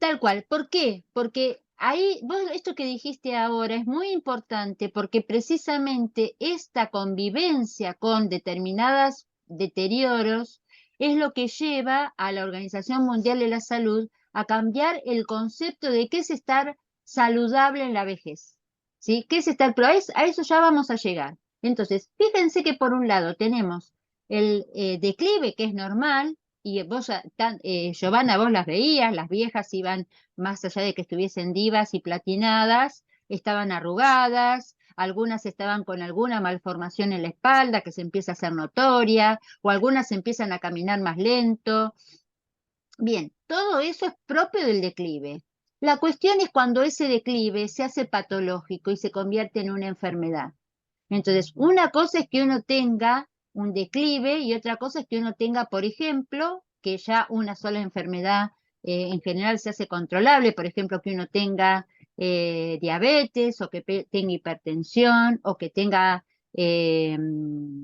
tal cual. ¿Por qué? Porque ahí, esto que dijiste ahora es muy importante porque precisamente esta convivencia con determinados deterioros es lo que lleva a la Organización Mundial de la Salud a cambiar el concepto de qué es estar saludable en la vejez. ¿Sí? ¿Qué es estar? Pero a eso ya vamos a llegar. Entonces, fíjense que por un lado tenemos el declive, que es normal, y vos, Giovanna, vos las veías, las viejas iban, más allá de que estuviesen divas y platinadas, estaban arrugadas, algunas estaban con alguna malformación en la espalda que se empieza a hacer notoria, o algunas empiezan a caminar más lento. Bien, todo eso es propio del declive. La cuestión es cuando ese declive se hace patológico y se convierte en una enfermedad. Entonces, una cosa es que uno tenga un declive y otra cosa es que uno tenga, por ejemplo, que ya una sola enfermedad en general se hace controlable, por ejemplo, que uno tenga diabetes o que tenga hipertensión o que tenga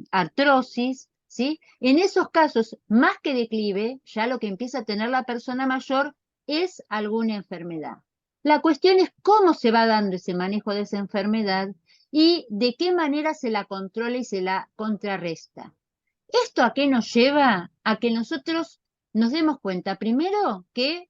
artrosis, ¿sí? En esos casos, más que declive, ya lo que empieza a tener la persona mayor es alguna enfermedad. La cuestión es cómo se va dando ese manejo de esa enfermedad y de qué manera se la controla y se la contrarresta. ¿Esto a qué nos lleva? A que nosotros nos demos cuenta, primero, que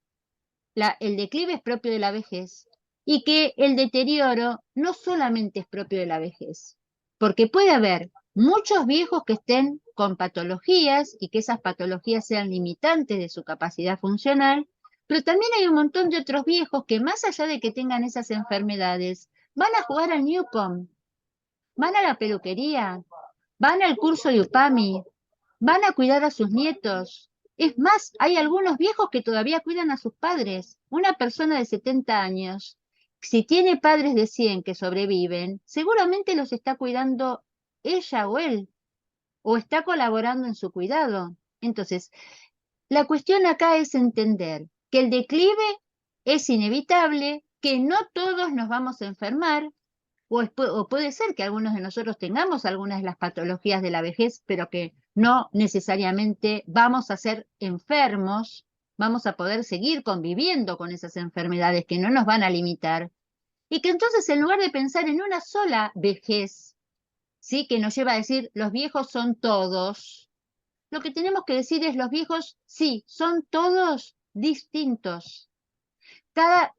el declive es propio de la vejez y que el deterioro no solamente es propio de la vejez, porque puede haber muchos viejos que estén con patologías y que esas patologías sean limitantes de su capacidad funcional, pero también hay un montón de otros viejos que más allá de que tengan esas enfermedades, van a jugar al Newcomb, van a la peluquería, van al curso de UPAMI, van a cuidar a sus nietos. Es más, hay algunos viejos que todavía cuidan a sus padres. Una persona de 70 años, si tiene padres de 100 que sobreviven, seguramente los está cuidando ella o él, o está colaborando en su cuidado. Entonces, la cuestión acá es entender que el declive es inevitable, que no todos nos vamos a enfermar, o puede ser que algunos de nosotros tengamos algunas de las patologías de la vejez, pero que no necesariamente vamos a ser enfermos, vamos a poder seguir conviviendo con esas enfermedades que no nos van a limitar. Y que entonces en lugar de pensar en una sola vejez, ¿sí? Que nos lleva a decir los viejos son todos, lo que tenemos que decir es los viejos, sí, son todos distintos.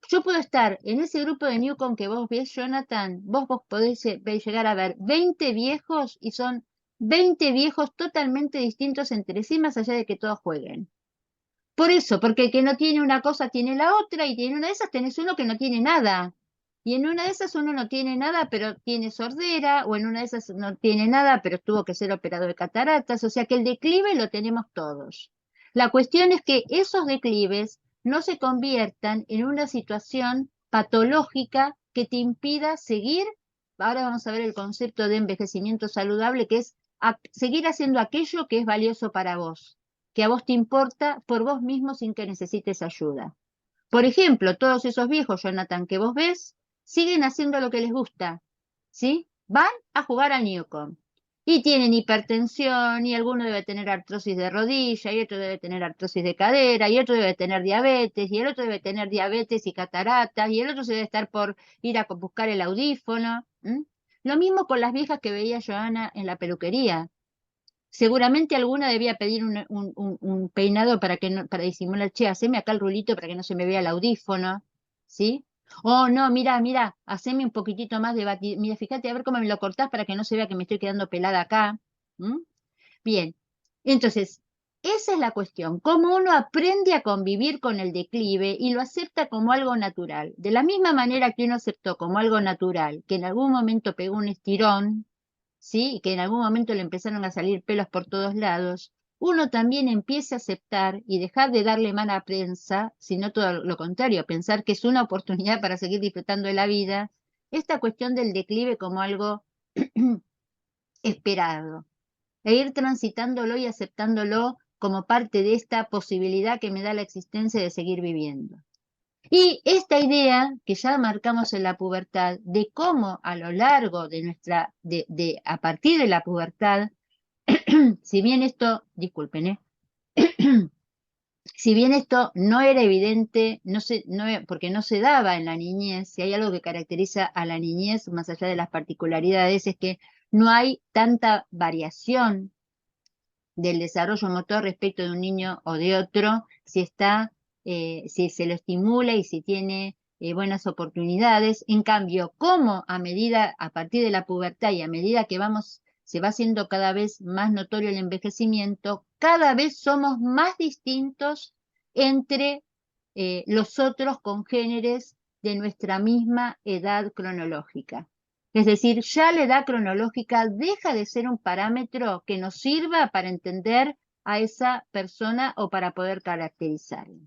Yo puedo estar en ese grupo de Newcomb que vos ves, Jonathan, vos podés llegar a ver 20 viejos y son 20 viejos totalmente distintos entre sí, más allá de que todos jueguen. Por eso, porque el que no tiene una cosa tiene la otra, y en una de esas tenés uno que no tiene nada. Y en una de esas uno no tiene nada, pero tiene sordera, o en una de esas no tiene nada, pero tuvo que ser operado de cataratas. O sea que el declive lo tenemos todos. La cuestión es que esos declives no se conviertan en una situación patológica que te impida seguir. Ahora vamos a ver el concepto de envejecimiento saludable, que es seguir haciendo aquello que es valioso para vos, que a vos te importa por vos mismo sin que necesites ayuda. Por ejemplo, todos esos viejos, Jonathan, que vos ves, siguen haciendo lo que les gusta, ¿sí? Van a jugar al Newcomb. Y tienen hipertensión, y alguno debe tener artrosis de rodilla, y otro debe tener artrosis de cadera, y otro debe tener diabetes, y el otro debe tener diabetes y cataratas, y el otro se debe estar por ir a buscar el audífono. Lo mismo con las viejas que veía Joana en la peluquería. Seguramente alguna debía pedir un peinado para que no, para disimular, che, haceme acá el rulito para que no se me vea el audífono, ¿sí? Oh, no, mira, haceme un poquitito más de mira, fíjate a ver cómo me lo cortás para que no se vea que me estoy quedando pelada acá. Bien, entonces, esa es la cuestión, cómo uno aprende a convivir con el declive y lo acepta como algo natural. De la misma manera que uno aceptó como algo natural, que en algún momento pegó un estirón, ¿sí? Y que en algún momento le empezaron a salir pelos por todos lados, uno también empieza a aceptar y dejar de darle mala prensa, sino todo lo contrario, pensar que es una oportunidad para seguir disfrutando de la vida, esta cuestión del declive como algo esperado, e ir transitándolo y aceptándolo como parte de esta posibilidad que me da la existencia de seguir viviendo. Y esta idea que ya marcamos en la pubertad, de cómo a lo largo de a partir de la pubertad, si bien esto, disculpen, si bien esto no era evidente, porque no se daba en la niñez, si hay algo que caracteriza a la niñez, más allá de las particularidades, es que no hay tanta variación del desarrollo motor respecto de un niño o de otro, si se lo estimula y si tiene buenas oportunidades. En cambio, como a partir de la pubertad y a medida que se va haciendo cada vez más notorio el envejecimiento, cada vez somos más distintos entre los otros congéneres de nuestra misma edad cronológica. Es decir, ya la edad cronológica deja de ser un parámetro que nos sirva para entender a esa persona o para poder caracterizarla.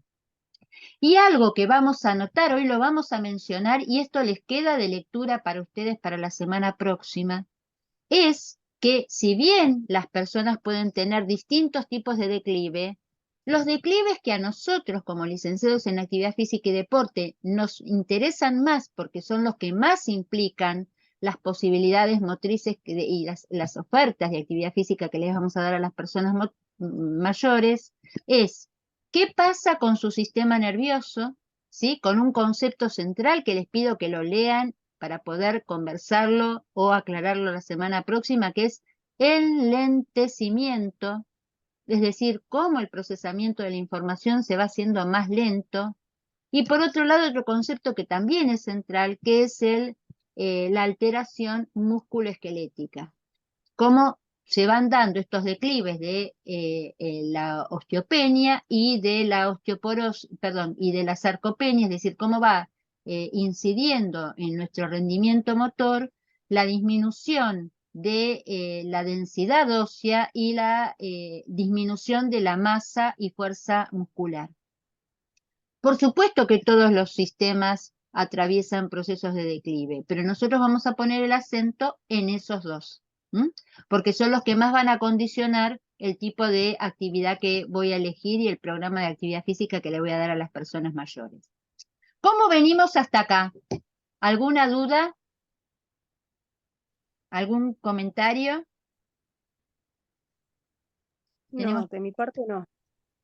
Y algo que vamos a notar, hoy lo vamos a mencionar, y esto les queda de lectura para ustedes para la semana próxima, es que si bien las personas pueden tener distintos tipos de declive, los declives que a nosotros como licenciados en actividad física y deporte nos interesan más porque son los que más implican las posibilidades motrices y las ofertas de actividad física que les vamos a dar a las personas mayores, es qué pasa con su sistema nervioso, ¿sí? Con un concepto central que les pido que lo lean para poder conversarlo o aclararlo la semana próxima, que es el lentecimiento, es decir, cómo el procesamiento de la información se va haciendo más lento. Y por otro lado, otro concepto que también es central, que es la alteración musculoesquelética. cómo se van dando estos declives de la osteopenia y de la osteoporosis, perdón, y de la sarcopenia, es decir, cómo va incidiendo en nuestro rendimiento motor la disminución de la densidad ósea y la disminución de la masa y fuerza muscular. Por supuesto que todos los sistemas atraviesan procesos de declive, pero nosotros vamos a poner el acento en esos dos, porque son los que más van a condicionar el tipo de actividad que voy a elegir y el programa de actividad física que le voy a dar a las personas mayores. ¿Cómo venimos hasta acá? ¿Alguna duda? ¿Algún comentario? No, de mi parte no.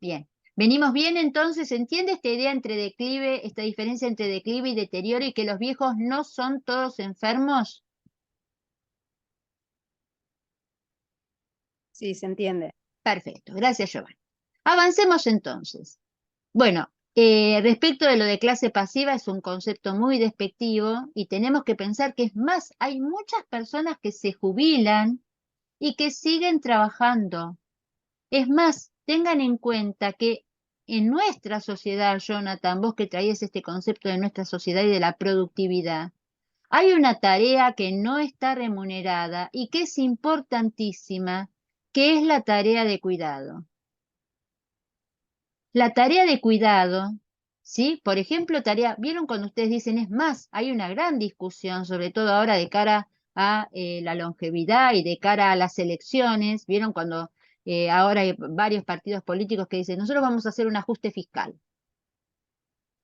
Bien. ¿Venimos bien entonces? ¿Entiende esta idea entre declive, esta diferencia entre declive y deterioro y que los viejos no son todos enfermos? Sí, se entiende. Perfecto, gracias Giovanni. Avancemos entonces. Bueno, respecto de lo de clase pasiva es un concepto muy despectivo y tenemos que pensar que es más, hay muchas personas que se jubilan y que siguen trabajando. Es más, tengan en cuenta que en nuestra sociedad, Jonathan, vos que traías este concepto de nuestra sociedad y de la productividad, hay una tarea que no está remunerada y que es importantísima, que es la tarea de cuidado. La tarea de cuidado, ¿sí? Por ejemplo, ¿vieron cuando ustedes dicen es más? Hay una gran discusión, sobre todo ahora de cara a la longevidad y de cara a las elecciones. ¿Vieron cuando ahora hay varios partidos políticos que dicen, nosotros vamos a hacer un ajuste fiscal,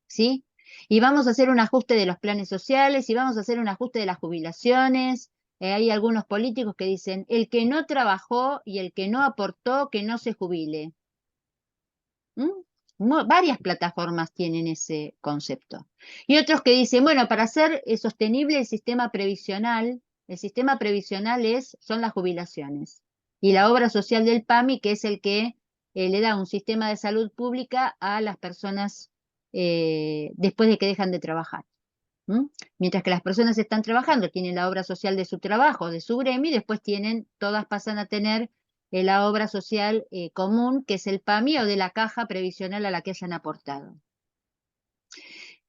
¿sí? Y vamos a hacer un ajuste de los planes sociales y vamos a hacer un ajuste de las jubilaciones. Hay algunos políticos que dicen, el que no trabajó y el que no aportó, que no se jubile. Varias plataformas tienen ese concepto. Y otros que dicen, bueno, para hacer sostenible el sistema previsional son las jubilaciones. Y la obra social del PAMI, que es el que le da un sistema de salud pública a las personas después de que dejan de trabajar. Mientras que las personas están trabajando, tienen la obra social de su trabajo, de su gremio, y después todas pasan a tener la obra social común, que es el PAMI o de la caja previsional a la que hayan aportado.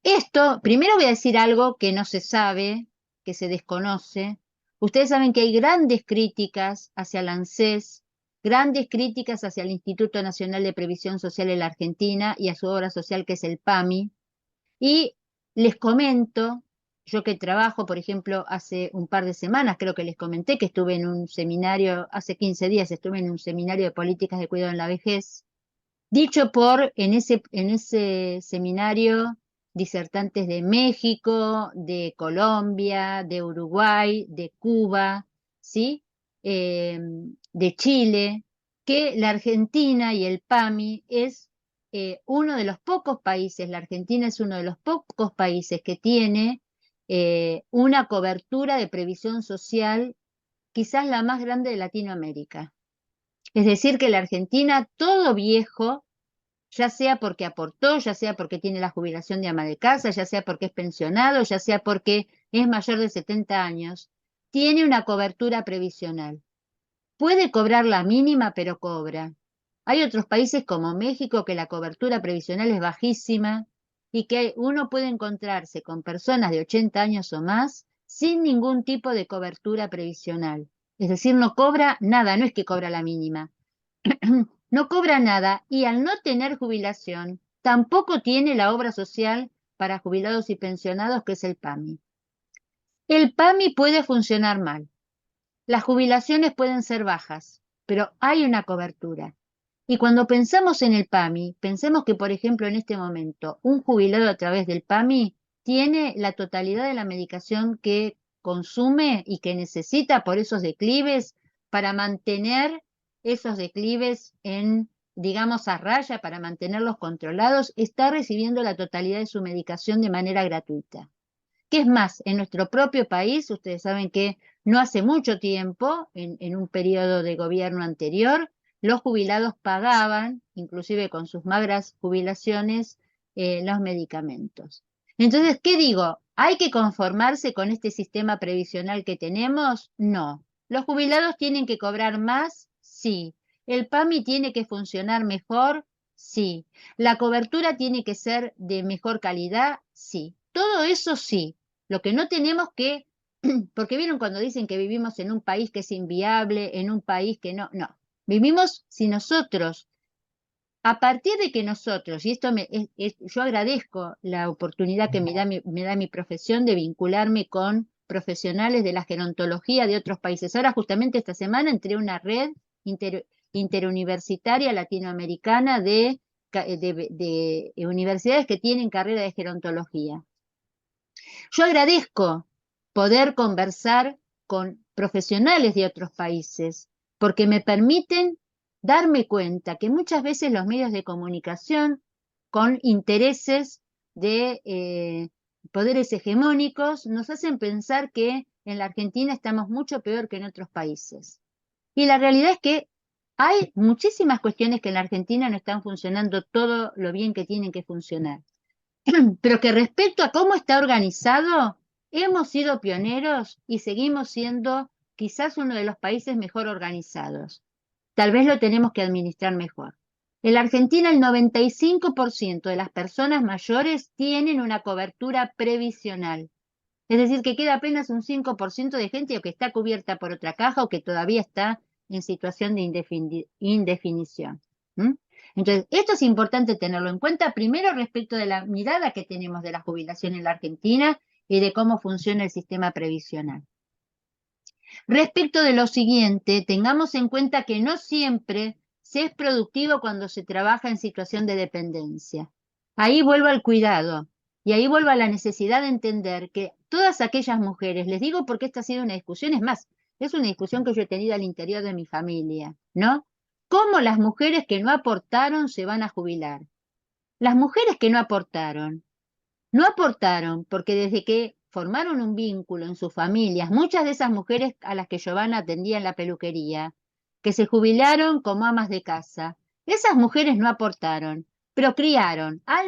Esto, primero voy a decir algo que no se sabe, que se desconoce. Ustedes saben que hay grandes críticas hacia el ANSES, grandes críticas hacia el Instituto Nacional de Previsión Social en la Argentina y a su obra social que es el PAMI. Y les comento, yo que trabajo, por ejemplo, hace un par de semanas, creo que les comenté que estuve en un seminario, hace 15 días estuve en un seminario de políticas de cuidado en la vejez, dicho en ese seminario, disertantes de México, de Colombia, de Uruguay, de Cuba, ¿sí? De Chile, que la Argentina y el PAMI es uno de los pocos países, la Argentina es uno de los pocos países que tiene una cobertura de previsión social, quizás la más grande de Latinoamérica. Es decir, que la Argentina, todo viejo, ya sea porque aportó, ya sea porque tiene la jubilación de ama de casa, ya sea porque es pensionado, ya sea porque es mayor de 70 años, tiene una cobertura previsional. Puede cobrar la mínima, pero cobra. Hay otros países como México que la cobertura previsional es bajísima y que uno puede encontrarse con personas de 80 años o más sin ningún tipo de cobertura previsional. Es decir, no cobra nada, no es que cobra la mínima. No cobra nada y al no tener jubilación, tampoco tiene la obra social para jubilados y pensionados, que es el PAMI. El PAMI puede funcionar mal. Las jubilaciones pueden ser bajas, pero hay una cobertura. Y cuando pensamos en el PAMI, pensemos que, por ejemplo, en este momento, un jubilado a través del PAMI tiene la totalidad de la medicación que consume y que necesita por esos declives para mantener esos declives digamos, a raya, para mantenerlos controlados, está recibiendo la totalidad de su medicación de manera gratuita. ¿Qué es más? En nuestro propio país, ustedes saben que no hace mucho tiempo, en un periodo de gobierno anterior, los jubilados pagaban, inclusive con sus magras jubilaciones, los medicamentos. Entonces, ¿qué digo? ¿Hay que conformarse con este sistema previsional que tenemos? No. ¿Los jubilados tienen que cobrar más? Sí. ¿El PAMI tiene que funcionar mejor? Sí. ¿La cobertura tiene que ser de mejor calidad? Sí. Todo eso sí. Lo que no tenemos que, porque vieron cuando dicen que vivimos en un país que es inviable, en un país que no, no. Vivimos si nosotros, a partir de que nosotros, y esto yo agradezco la oportunidad que me da mi profesión de vincularme con profesionales de la gerontología de otros países. Ahora justamente esta semana entré a una red interuniversitaria latinoamericana de universidades que tienen carrera de gerontología. Yo agradezco poder conversar con profesionales de otros países porque me permiten darme cuenta que muchas veces los medios de comunicación con intereses de poderes hegemónicos nos hacen pensar que en la Argentina estamos mucho peor que en otros países. Y la realidad es que hay muchísimas cuestiones que en la Argentina no están funcionando todo lo bien que tienen que funcionar. Pero que respecto a cómo está organizado, hemos sido pioneros y seguimos siendo quizás uno de los países mejor organizados. Tal vez lo tenemos que administrar mejor. En la Argentina, el 95% de las personas mayores tienen una cobertura previsional. Es decir, que queda apenas un 5% de gente o que está cubierta por otra caja o que todavía está en situación de indefinición. ¿Mm? Entonces, esto es importante tenerlo en cuenta, primero respecto de la mirada que tenemos de la jubilación en la Argentina y de cómo funciona el sistema previsional. Respecto de lo siguiente, tengamos en cuenta que no siempre se es productivo cuando se trabaja en situación de dependencia. Ahí vuelvo al cuidado y ahí vuelvo a la necesidad de entender que todas aquellas mujeres, les digo porque esta ha sido una discusión, es más, es una discusión que yo he tenido al interior de mi familia, ¿no? ¿Cómo las mujeres que no aportaron se van a jubilar? Las mujeres que no aportaron porque desde que formaron un vínculo en sus familias, muchas de esas mujeres a las que Giovanna atendía en la peluquería, que se jubilaron como amas de casa, esas mujeres no aportaron, pero criaron a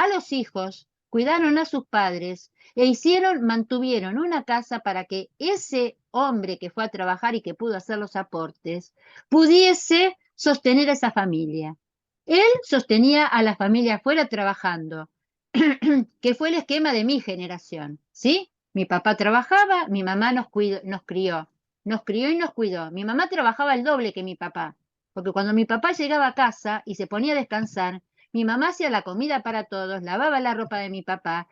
los hijos, cuidaron a sus padres e mantuvieron una casa para que ese hombre que fue a trabajar y que pudo hacer los aportes, pudiese sostener a esa familia. Él sostenía a la familia afuera trabajando, que fue el esquema de mi generación, ¿sí? Mi papá trabajaba, mi mamá nos crió y nos cuidó. Mi mamá trabajaba el doble que mi papá, porque cuando mi papá llegaba a casa y se ponía a descansar, mi mamá hacía la comida para todos, lavaba la ropa de mi papá,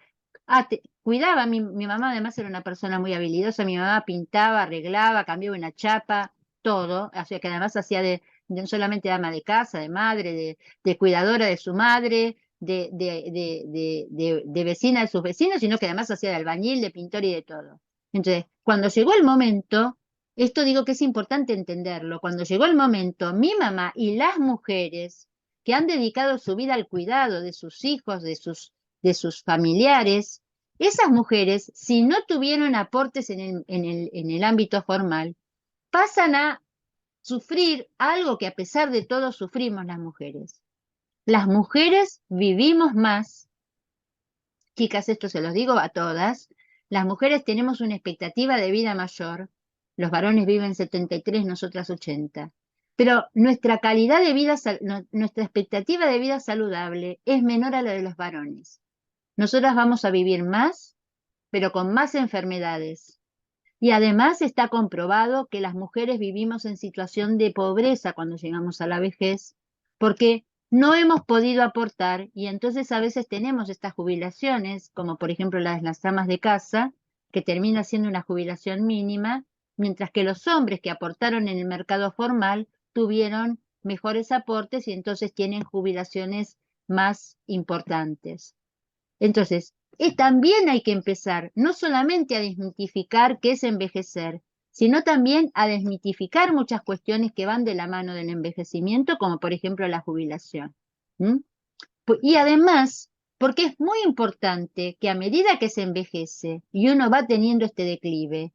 cuidaba. Mi mamá además era una persona muy habilidosa, mi mamá pintaba, arreglaba, cambiaba una chapa, todo, o sea que además hacía no solamente de ama de casa, de madre, de cuidadora de su madre, de vecina de sus vecinos, sino que además hacía de albañil, de pintor y de todo. Entonces, cuando llegó el momento, esto digo que es importante entenderlo, cuando llegó el momento, mi mamá y las mujeres que han dedicado su vida al cuidado de sus hijos, de sus familiares, esas mujeres, si no tuvieron aportes en el ámbito formal, pasan a sufrir algo que a pesar de todo sufrimos las mujeres. Las mujeres vivimos más, chicas, esto se los digo a todas, las mujeres tenemos una expectativa de vida mayor, los varones viven 73, nosotras 80, pero nuestra calidad de vida, nuestra expectativa de vida saludable es menor a la de los varones. Nosotras vamos a vivir más, pero con más enfermedades. Y además está comprobado que las mujeres vivimos en situación de pobreza cuando llegamos a la vejez, porque no hemos podido aportar y entonces a veces tenemos estas jubilaciones, como por ejemplo las amas de casa, que termina siendo una jubilación mínima, mientras que los hombres que aportaron en el mercado formal tuvieron mejores aportes y entonces tienen jubilaciones más importantes. Entonces, también hay que empezar no solamente a desmitificar qué es envejecer, sino también a desmitificar muchas cuestiones que van de la mano del envejecimiento, como por ejemplo la jubilación. Y además, porque es muy importante que a medida que se envejece y uno va teniendo este declive,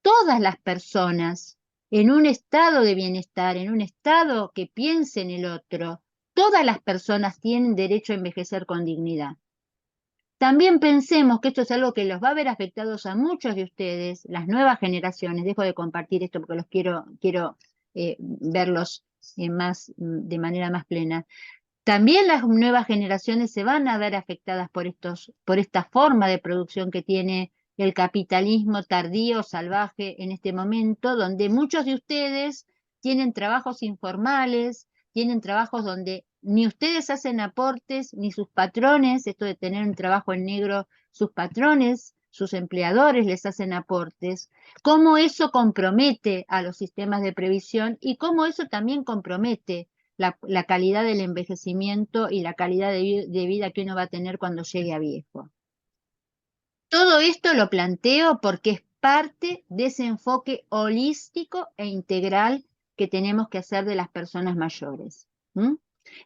todas las personas en un estado de bienestar, en un estado que piense en el otro, todas las personas tienen derecho a envejecer con dignidad. también pensemos que esto es algo que los va a ver afectados a muchos de ustedes, las nuevas generaciones. Dejo de compartir esto porque los quiero verlos de manera más plena. También las nuevas generaciones se van a ver afectadas por esta forma de producción que tiene el capitalismo tardío, salvaje en este momento, donde muchos de ustedes tienen trabajos informales, tienen trabajos donde ni ustedes hacen aportes, ni sus patrones, esto de tener un trabajo en negro, sus patrones, sus empleadores les hacen aportes, cómo eso compromete a los sistemas de previsión y cómo eso también compromete la calidad del envejecimiento y la calidad de vida que uno va a tener cuando llegue a viejo. Todo esto lo planteo porque es parte de ese enfoque holístico e integral que tenemos que hacer de las personas mayores.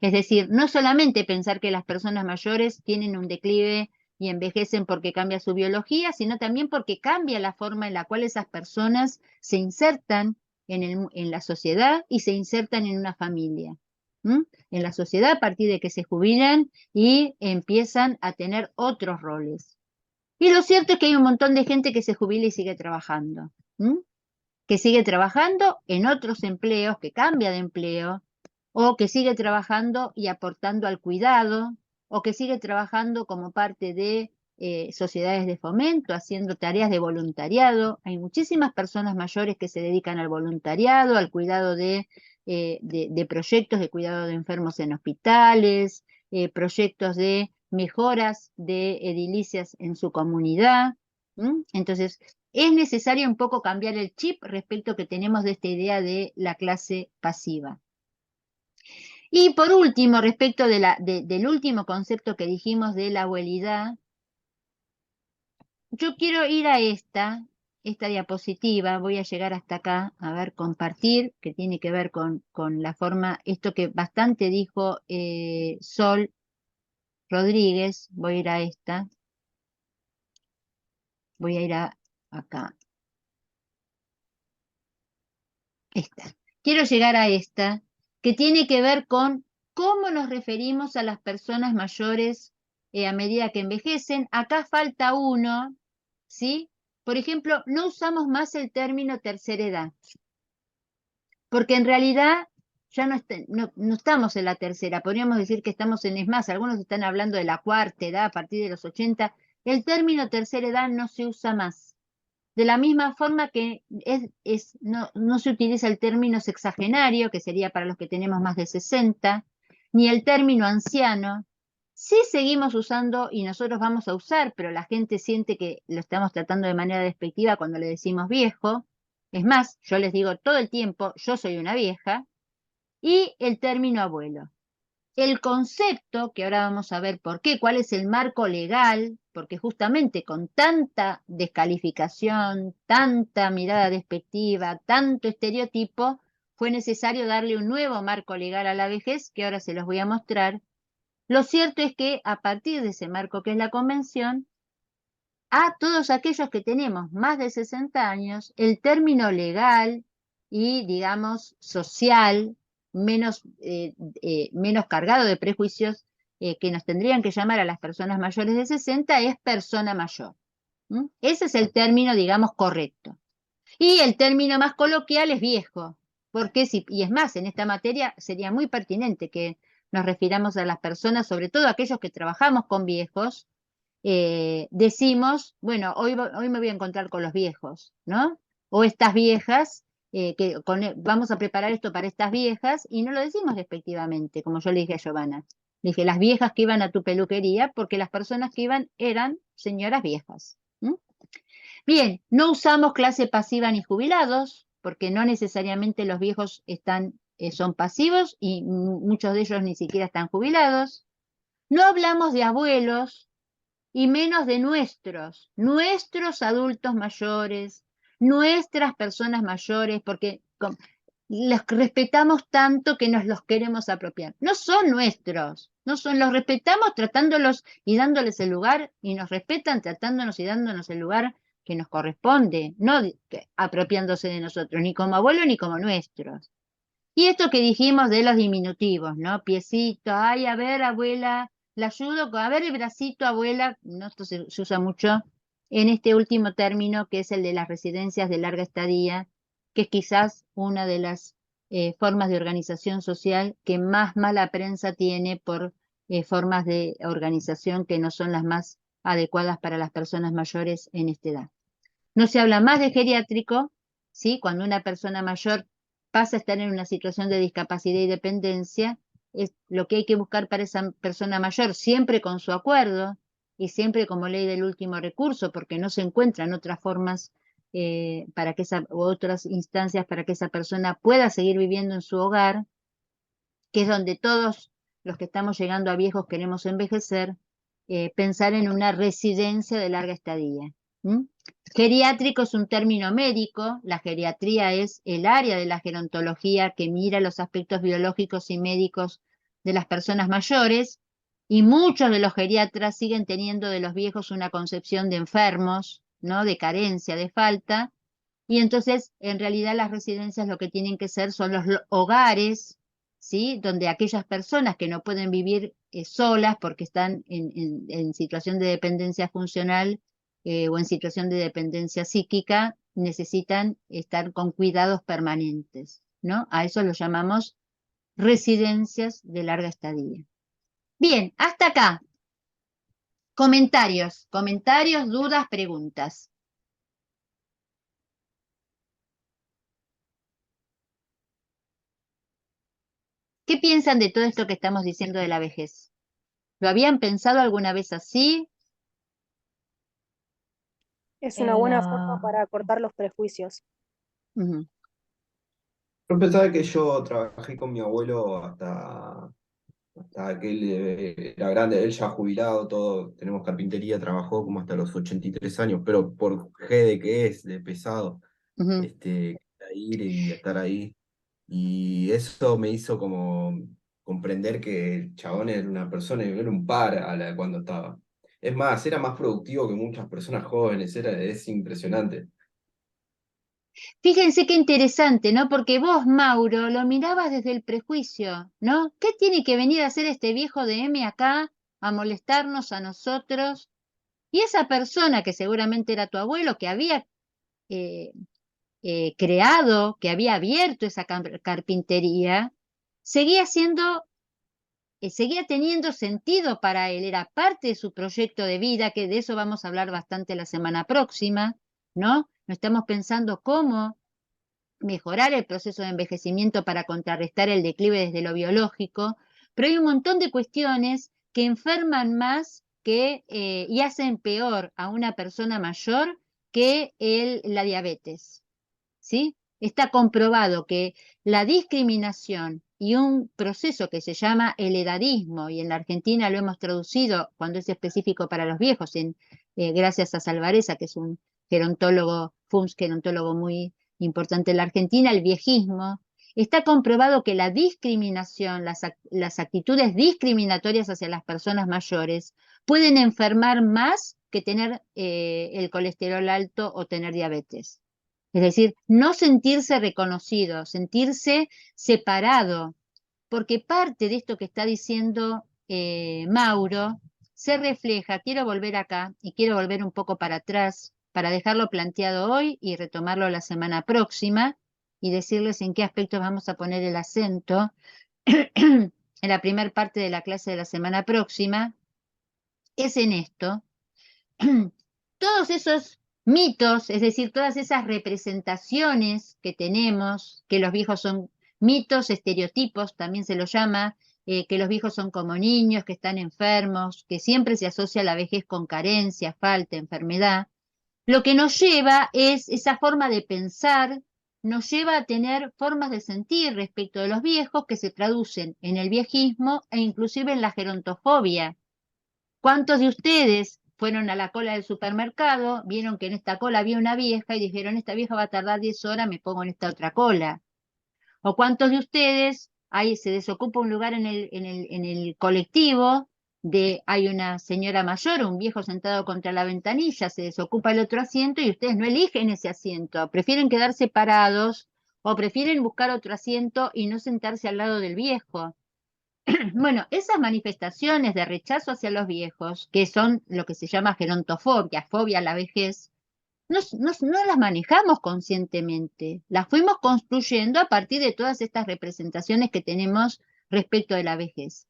Es decir, no solamente pensar que las personas mayores tienen un declive y envejecen porque cambia su biología, sino también porque cambia la forma en la cual esas personas se insertan en la sociedad y se insertan en una familia. En la sociedad a partir de que se jubilan y empiezan a tener otros roles. Y lo cierto es que hay un montón de gente que se jubila y sigue trabajando, que sigue trabajando en otros empleos, que cambia de empleo, o que sigue trabajando y aportando al cuidado, o que sigue trabajando como parte de sociedades de fomento, haciendo tareas de voluntariado. Hay muchísimas personas mayores que se dedican al voluntariado, al cuidado de proyectos de cuidado de enfermos en hospitales, proyectos de mejoras de edilicias en su comunidad. Entonces, es necesario un poco cambiar el chip respecto que tenemos de esta idea de la clase pasiva. Y por último, respecto del último concepto que dijimos de la abuelidad, yo quiero ir a esta diapositiva, voy a llegar hasta acá, a ver, compartir, que tiene que ver con la forma, esto que bastante dijo Sol Rodríguez, voy a ir a esta, voy a ir acá, esta. Quiero llegar a esta, que tiene que ver con cómo nos referimos a las personas mayores a medida que envejecen. Acá falta uno, ¿sí? Por ejemplo, no usamos más el término tercera edad, porque en realidad ya no estamos en la tercera, podríamos decir que estamos es más, algunos están hablando de la cuarta edad a partir de los 80, el término tercera edad no se usa más. De la misma forma que no se utiliza el término sexagenario, que sería para los que tenemos más de 60, ni el término anciano. Sí seguimos usando y nosotros vamos a usar, pero la gente siente que lo estamos tratando de manera despectiva cuando le decimos viejo. Es más, yo les digo todo el tiempo, yo soy una vieja, y el término abuelo. El concepto, que ahora vamos a ver por qué, cuál es el marco legal, porque justamente con tanta descalificación, tanta mirada despectiva, tanto estereotipo, fue necesario darle un nuevo marco legal a la vejez, que ahora se los voy a mostrar. Lo cierto es que a partir de ese marco que es la convención, a todos aquellos que tenemos más de 60 años, el término legal y, digamos, social, menos cargado de prejuicios que nos tendrían que llamar a las personas mayores de 60 es persona mayor. Ese es el término, digamos, correcto. Y el término más coloquial es viejo, porque y es más, en esta materia sería muy pertinente que nos refiramos a las personas, sobre todo aquellos que trabajamos con viejos, decimos, bueno, hoy me voy a encontrar con los viejos, ¿no? O estas viejas, vamos a preparar esto para estas viejas, y no lo decimos despectivamente, como yo le dije a Giovanna. Le dije, las viejas que iban a tu peluquería, porque las personas que iban eran señoras viejas. Bien, no usamos clase pasiva ni jubilados, porque no necesariamente los viejos son pasivos y muchos de ellos ni siquiera están jubilados. No hablamos de abuelos, y menos de nuestros adultos mayores, nuestras personas mayores, porque los respetamos tanto que nos los queremos apropiar. No son nuestros, los respetamos tratándolos y dándoles el lugar, y nos respetan tratándonos y dándonos el lugar que nos corresponde, no apropiándose de nosotros, ni como abuelos ni como nuestros. Y esto que dijimos de los diminutivos, ¿no? Piecito, ay, a ver, abuela, la ayudo con, a ver el bracito, abuela, no, esto se usa mucho en este último término, que es el de las residencias de larga estadía, que es quizás una de las formas de organización social que más mala prensa tiene por formas de organización que no son las más adecuadas para las personas mayores en esta edad. No se habla más de geriátrico, ¿sí? Cuando una persona mayor pasa a estar en una situación de discapacidad y dependencia, es lo que hay que buscar para esa persona mayor, siempre con su acuerdo y siempre como ley del último recurso, porque no se encuentran otras formas para que u otras instancias para que esa persona pueda seguir viviendo en su hogar, que es donde todos los que estamos llegando a viejos queremos envejecer, pensar en una residencia de larga estadía. Geriátrico es un término médico, la geriatría es el área de la gerontología que mira los aspectos biológicos y médicos de las personas mayores, y muchos de los geriatras siguen teniendo de los viejos una concepción de enfermos, ¿no? De carencia, de falta, y entonces en realidad las residencias lo que tienen que ser son los hogares, ¿sí? Donde aquellas personas que no pueden vivir solas porque están en situación de dependencia funcional o en situación de dependencia psíquica, necesitan estar con cuidados permanentes, ¿no? A eso lo llamamos residencias de larga estadía. Bien, hasta acá. Comentarios, dudas, preguntas. ¿Qué piensan de todo esto que estamos diciendo de la vejez? ¿Lo habían pensado alguna vez así? Es una buena forma para cortar los prejuicios. Ujú. Yo pensaba que yo trabajé con mi abuelo hasta que él era grande, él ya jubilado, todo, tenemos carpintería, trabajó como hasta los 83 años, pero por G de que es, de pesado, Ujú. ir y estar ahí. Y eso me hizo como comprender que el chabón era una persona y no era un par cuando estaba. Es más, era más productivo que muchas personas jóvenes, es impresionante. Fíjense qué interesante, ¿no? Porque vos, Mauro, lo mirabas desde el prejuicio, ¿no? ¿Qué tiene que venir a hacer este viejo de M acá a molestarnos a nosotros? Y esa persona que seguramente era tu abuelo, que había eh, creado, que había abierto esa carpintería, seguía siendo, seguía teniendo sentido para él, era parte de su proyecto de vida, que de eso vamos a hablar bastante la semana próxima, ¿no? No estamos pensando cómo mejorar el proceso de envejecimiento para contrarrestar el declive desde lo biológico, pero hay un montón de cuestiones que enferman más y hacen peor a una persona mayor que la diabetes, ¿sí? Está comprobado que la discriminación y un proceso que se llama el edadismo, y en la Argentina lo hemos traducido cuando es específico para los viejos, gracias a Salvareza, que es un gerontólogo, fue un gerontólogo muy importante en la Argentina, el viejismo. Está comprobado que la discriminación, las actitudes discriminatorias hacia las personas mayores pueden enfermar más que tener el colesterol alto o tener diabetes. Es decir, no sentirse reconocido, sentirse separado, porque parte de esto que está diciendo Mauro se refleja, quiero volver acá y quiero volver un poco para atrás para dejarlo planteado hoy y retomarlo la semana próxima y decirles en qué aspectos vamos a poner el acento en la primera parte de la clase de la semana próxima, es en esto. Todos esos mitos, es decir, todas esas representaciones que tenemos, que los viejos son mitos, estereotipos, también se los llama, que los viejos son como niños, que están enfermos, que siempre se asocia la vejez con carencia, falta, enfermedad. Lo que nos lleva es esa forma de pensar, nos lleva a tener formas de sentir respecto de los viejos que se traducen en el viejismo e inclusive en la gerontofobia. ¿Cuántos de ustedes fueron a la cola del supermercado, vieron que en esta cola había una vieja y dijeron, esta vieja va a tardar 10 horas, me pongo en esta otra cola? ¿O cuántos de ustedes, ahí se desocupa un lugar en el colectivo, hay una señora mayor, un viejo sentado contra la ventanilla, se desocupa el otro asiento y ustedes no eligen ese asiento, prefieren quedarse parados o prefieren buscar otro asiento y no sentarse al lado del viejo? Bueno, esas manifestaciones de rechazo hacia los viejos, que son lo que se llama gerontofobia, fobia a la vejez, no las manejamos conscientemente, las fuimos construyendo a partir de todas estas representaciones que tenemos respecto de la vejez.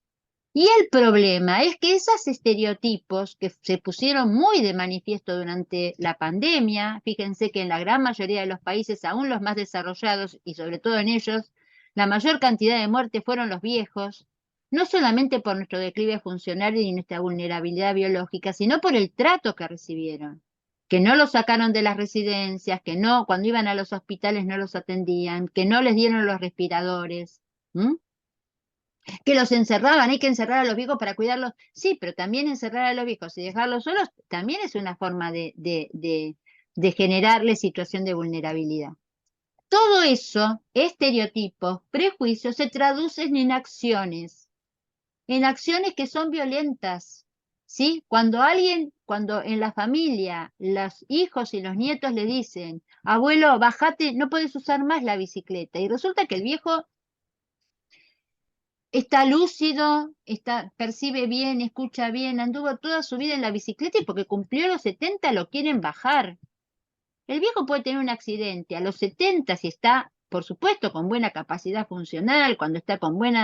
Y el problema es que esos estereotipos que se pusieron muy de manifiesto durante la pandemia, fíjense que en la gran mayoría de los países, aún los más desarrollados, y sobre todo en ellos, la mayor cantidad de muertes fueron los viejos, no solamente por nuestro declive funcional y nuestra vulnerabilidad biológica, sino por el trato que recibieron, que no los sacaron de las residencias, que no, cuando iban a los hospitales no los atendían, que no les dieron los respiradores. Que los encerraban, hay que encerrar a los viejos para cuidarlos. Sí, pero también encerrar a los viejos y dejarlos solos también es una forma de generarle situación de vulnerabilidad. Todo eso, estereotipos, prejuicios, se traducen en acciones que son violentas. ¿Sí? Cuando en la familia, los hijos y los nietos le dicen, abuelo, bájate, no puedes usar más la bicicleta, y resulta que el viejo está lúcido, percibe bien, escucha bien, anduvo toda su vida en la bicicleta y porque cumplió los 70 lo quieren bajar. El viejo puede tener un accidente a los 70 si está, por supuesto, con buena capacidad funcional, cuando está con buen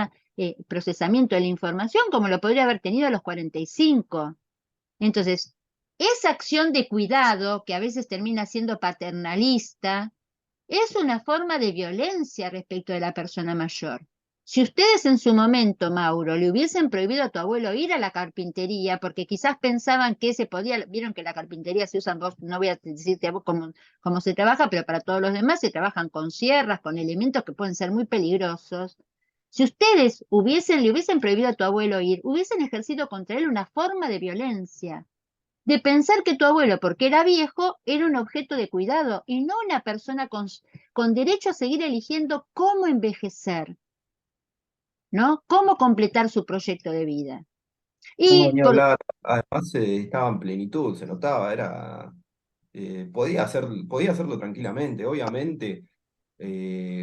procesamiento de la información, como lo podría haber tenido a los 45. Entonces, esa acción de cuidado, que a veces termina siendo paternalista, es una forma de violencia respecto de la persona mayor. Si ustedes en su momento, Mauro, le hubiesen prohibido a tu abuelo ir a la carpintería, porque quizás pensaban que se podía, vieron que la carpintería se usan, no voy a decirte a vos cómo se trabaja, pero para todos los demás se trabajan con sierras, con elementos que pueden ser muy peligrosos. Si ustedes le hubiesen prohibido a tu abuelo ir, hubiesen ejercido contra él una forma de violencia, de pensar que tu abuelo, porque era viejo, era un objeto de cuidado y no una persona con derecho a seguir eligiendo cómo envejecer, ¿no? Cómo completar su proyecto de vida. No, Y ni hablar. Además, estaba en plenitud, se notaba, podía hacerlo tranquilamente, obviamente,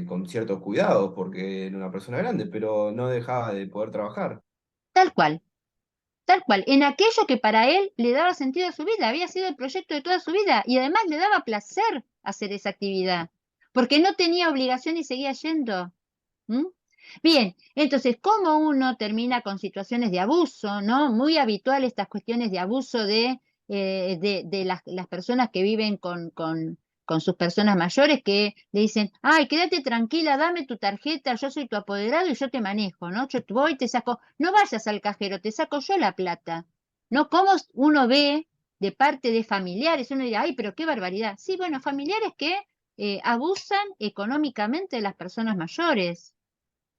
con ciertos cuidados, porque era una persona grande, pero no dejaba de poder trabajar. tal cual, en aquello que para él le daba sentido a su vida, había sido el proyecto de toda su vida y además le daba placer hacer esa actividad, porque no tenía obligación y seguía yendo. ¿Mm? Bien, entonces, ¿cómo uno termina con situaciones de abuso, ¿no? Muy habitual estas cuestiones de abuso de las personas que viven con sus personas mayores que le dicen, ay, quédate tranquila, dame tu tarjeta, yo soy tu apoderado y yo te manejo, ¿no? Yo voy y te saco, no vayas al cajero, te saco yo la plata, ¿no? ¿Cómo uno ve de parte de familiares? Uno dirá, ay, pero qué barbaridad. Sí, bueno, familiares que abusan económicamente de las personas mayores.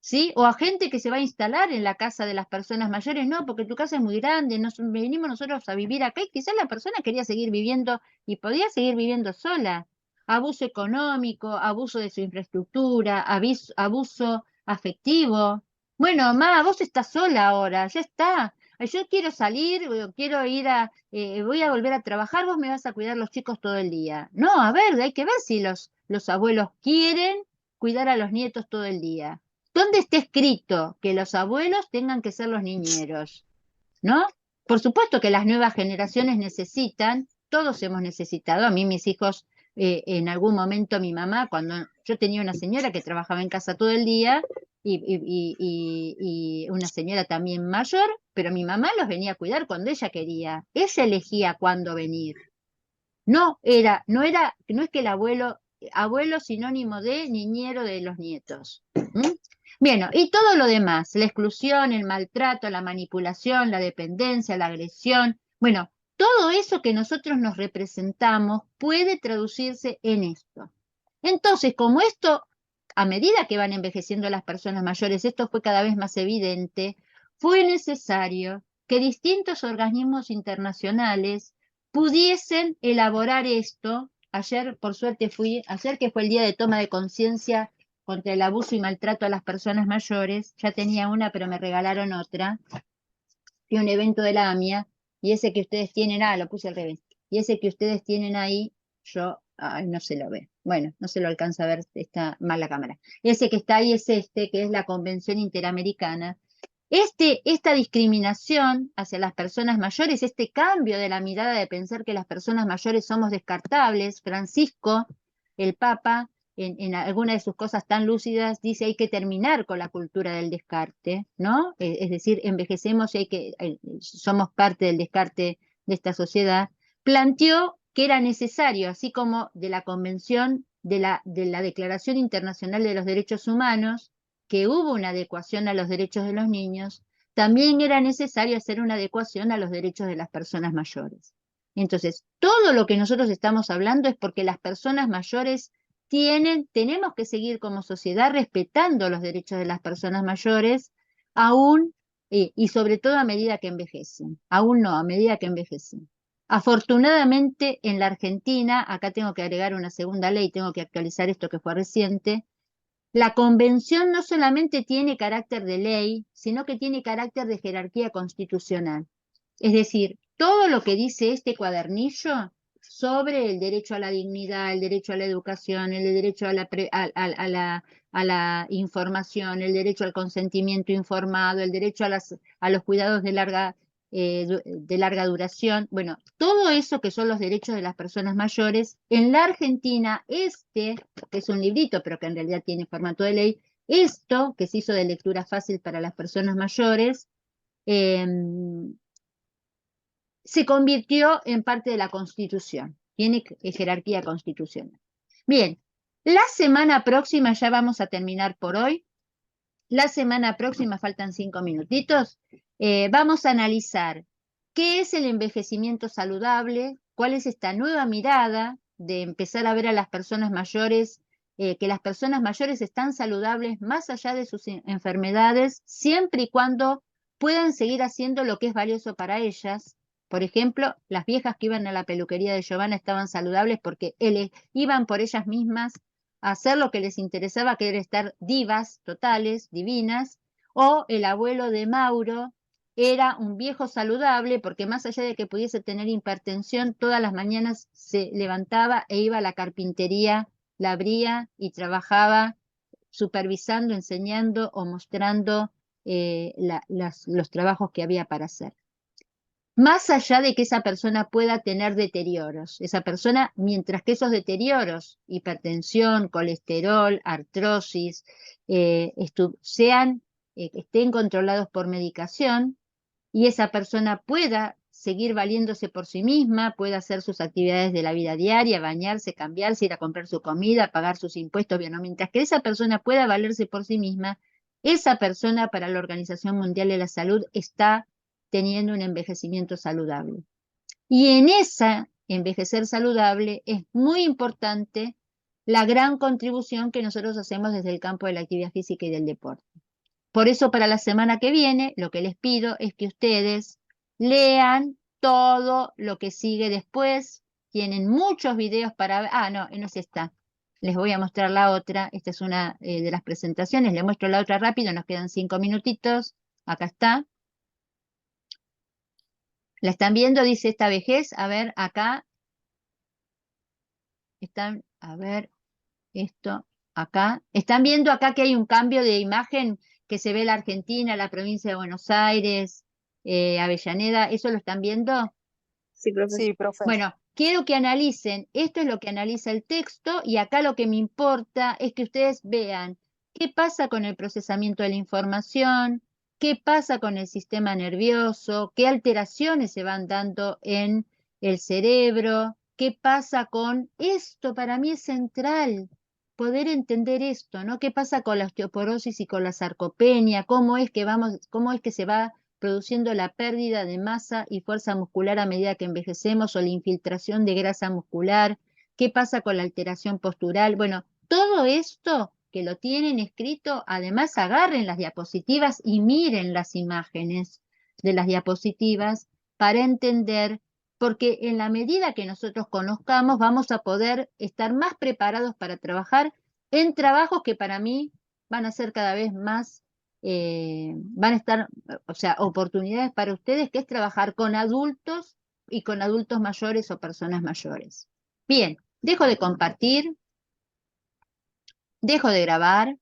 ¿Sí? O a gente que se va a instalar en la casa de las personas mayores, no, porque tu casa es muy grande, venimos nosotros a vivir acá y quizás la persona quería seguir viviendo y podía seguir viviendo sola. Abuso económico, abuso de su infraestructura, abuso afectivo. Bueno, mamá, vos estás sola ahora, ya está. Yo quiero salir, quiero voy a volver a trabajar, vos me vas a cuidar los chicos todo el día. No, a ver, hay que ver si los abuelos quieren cuidar a los nietos todo el día. ¿Dónde está escrito que los abuelos tengan que ser los niñeros? ¿No? Por supuesto que las nuevas generaciones necesitan, todos hemos necesitado, a mí mis hijos, en algún momento mi mamá, cuando yo tenía una señora que trabajaba en casa todo el día y una señora también mayor, pero mi mamá los venía a cuidar cuando ella quería, ella elegía cuándo venir. No es que el abuelo sinónimo de niñero de los nietos. Bien, y todo lo demás, la exclusión, el maltrato, la manipulación, la dependencia, la agresión, bueno, todo eso que nosotros nos representamos puede traducirse en esto. Entonces, como esto, a medida que van envejeciendo las personas mayores, esto fue cada vez más evidente, fue necesario que distintos organismos internacionales pudiesen elaborar esto. Ayer, por suerte, ayer que fue el día de toma de conciencia contra el abuso y maltrato a las personas mayores, ya tenía una, pero me regalaron otra, y un evento de la AMIA, y ese que ustedes tienen, lo puse al revés, y ese que ustedes tienen ahí, no se lo ve, bueno, no se lo alcanza a ver, está mal la cámara. Ese que está ahí es que es la Convención Interamericana, Esta discriminación hacia las personas mayores, este cambio de la mirada de pensar que las personas mayores somos descartables, Francisco, el Papa, en alguna de sus cosas tan lúcidas, dice hay que terminar con la cultura del descarte, ¿no? Es decir, envejecemos y somos parte del descarte de esta sociedad. Planteó que era necesario, así como de la Convención de la Declaración Internacional de los Derechos Humanos, que hubo una adecuación a los derechos de los niños, también era necesario hacer una adecuación a los derechos de las personas mayores. Entonces, todo lo que nosotros estamos hablando es porque las personas mayores tenemos que seguir como sociedad respetando los derechos de las personas mayores, aún, y sobre todo a medida que envejecen, aún no, a medida que envejecen. Afortunadamente, en la Argentina, acá tengo que agregar una segunda ley, tengo que actualizar esto que fue reciente, la convención no solamente tiene carácter de ley, sino que tiene carácter de jerarquía constitucional. Es decir, todo lo que dice este cuadernillo sobre el derecho a la dignidad, el derecho a la educación, el derecho a la información, el derecho al consentimiento informado, el derecho a los cuidados de larga duración. Bueno, todo eso que son los derechos de las personas mayores, en la Argentina, que es un librito, pero que en realidad tiene formato de ley, esto, que se hizo de lectura fácil para las personas mayores, se convirtió en parte de la Constitución, tiene jerarquía constitucional. Bien, la semana próxima, ya vamos a terminar por hoy, la semana próxima, faltan 5 minutitos, vamos a analizar qué es el envejecimiento saludable, cuál es esta nueva mirada de empezar a ver a las personas mayores, que las personas mayores están saludables más allá de sus enfermedades, siempre y cuando puedan seguir haciendo lo que es valioso para ellas. Por ejemplo, las viejas que iban a la peluquería de Giovanna estaban saludables porque iban por ellas mismas a hacer lo que les interesaba, que era estar divas, totales, divinas, o el abuelo de Mauro era un viejo saludable porque más allá de que pudiese tener hipertensión, todas las mañanas se levantaba e iba a la carpintería, la abría y trabajaba supervisando, enseñando o mostrando los trabajos que había para hacer. Más allá de que esa persona pueda tener deterioros, esa persona, mientras que esos deterioros, hipertensión, colesterol, artrosis, estén controlados por medicación y esa persona pueda seguir valiéndose por sí misma, pueda hacer sus actividades de la vida diaria, bañarse, cambiarse, ir a comprar su comida, pagar sus impuestos, bien, mientras que esa persona pueda valerse por sí misma, esa persona para la Organización Mundial de la Salud está teniendo un envejecimiento saludable. Y en ese envejecer saludable es muy importante la gran contribución que nosotros hacemos desde el campo de la actividad física y del deporte. Por eso para la semana que viene lo que les pido es que ustedes lean todo lo que sigue después. Tienen muchos videos para ver. Ah, no es esta. Les voy a mostrar la otra. Esta es una de las presentaciones. Les muestro la otra rápido. Nos quedan 5 minutitos. Acá está. ¿La están viendo? Dice esta vejez. A ver, acá. Están, a ver, esto, acá. ¿Están viendo acá que hay un cambio de imagen que se ve la Argentina, la provincia de Buenos Aires, Avellaneda? ¿Eso lo están viendo? Sí, profe. Sí, profe. Bueno, quiero que analicen. Esto es lo que analiza el texto y acá lo que me importa es que ustedes vean qué pasa con el procesamiento de la información, qué pasa con el sistema nervioso, qué alteraciones se van dando en el cerebro, qué pasa con esto. Para mí es central poder entender esto, ¿no? ¿Qué pasa con la osteoporosis y con la sarcopenia? ¿Cómo es que se va produciendo la pérdida de masa y fuerza muscular a medida que envejecemos o la infiltración de grasa muscular? ¿Qué pasa con la alteración postural? Bueno, todo esto que lo tienen escrito, además agarren las diapositivas y miren las imágenes de las diapositivas para entender, porque en la medida que nosotros conozcamos vamos a poder estar más preparados para trabajar en trabajos que para mí van a ser cada vez más, van a estar, o sea, oportunidades para ustedes, que es trabajar con adultos y con adultos mayores o personas mayores. Bien, dejo de compartir, dejo de grabar.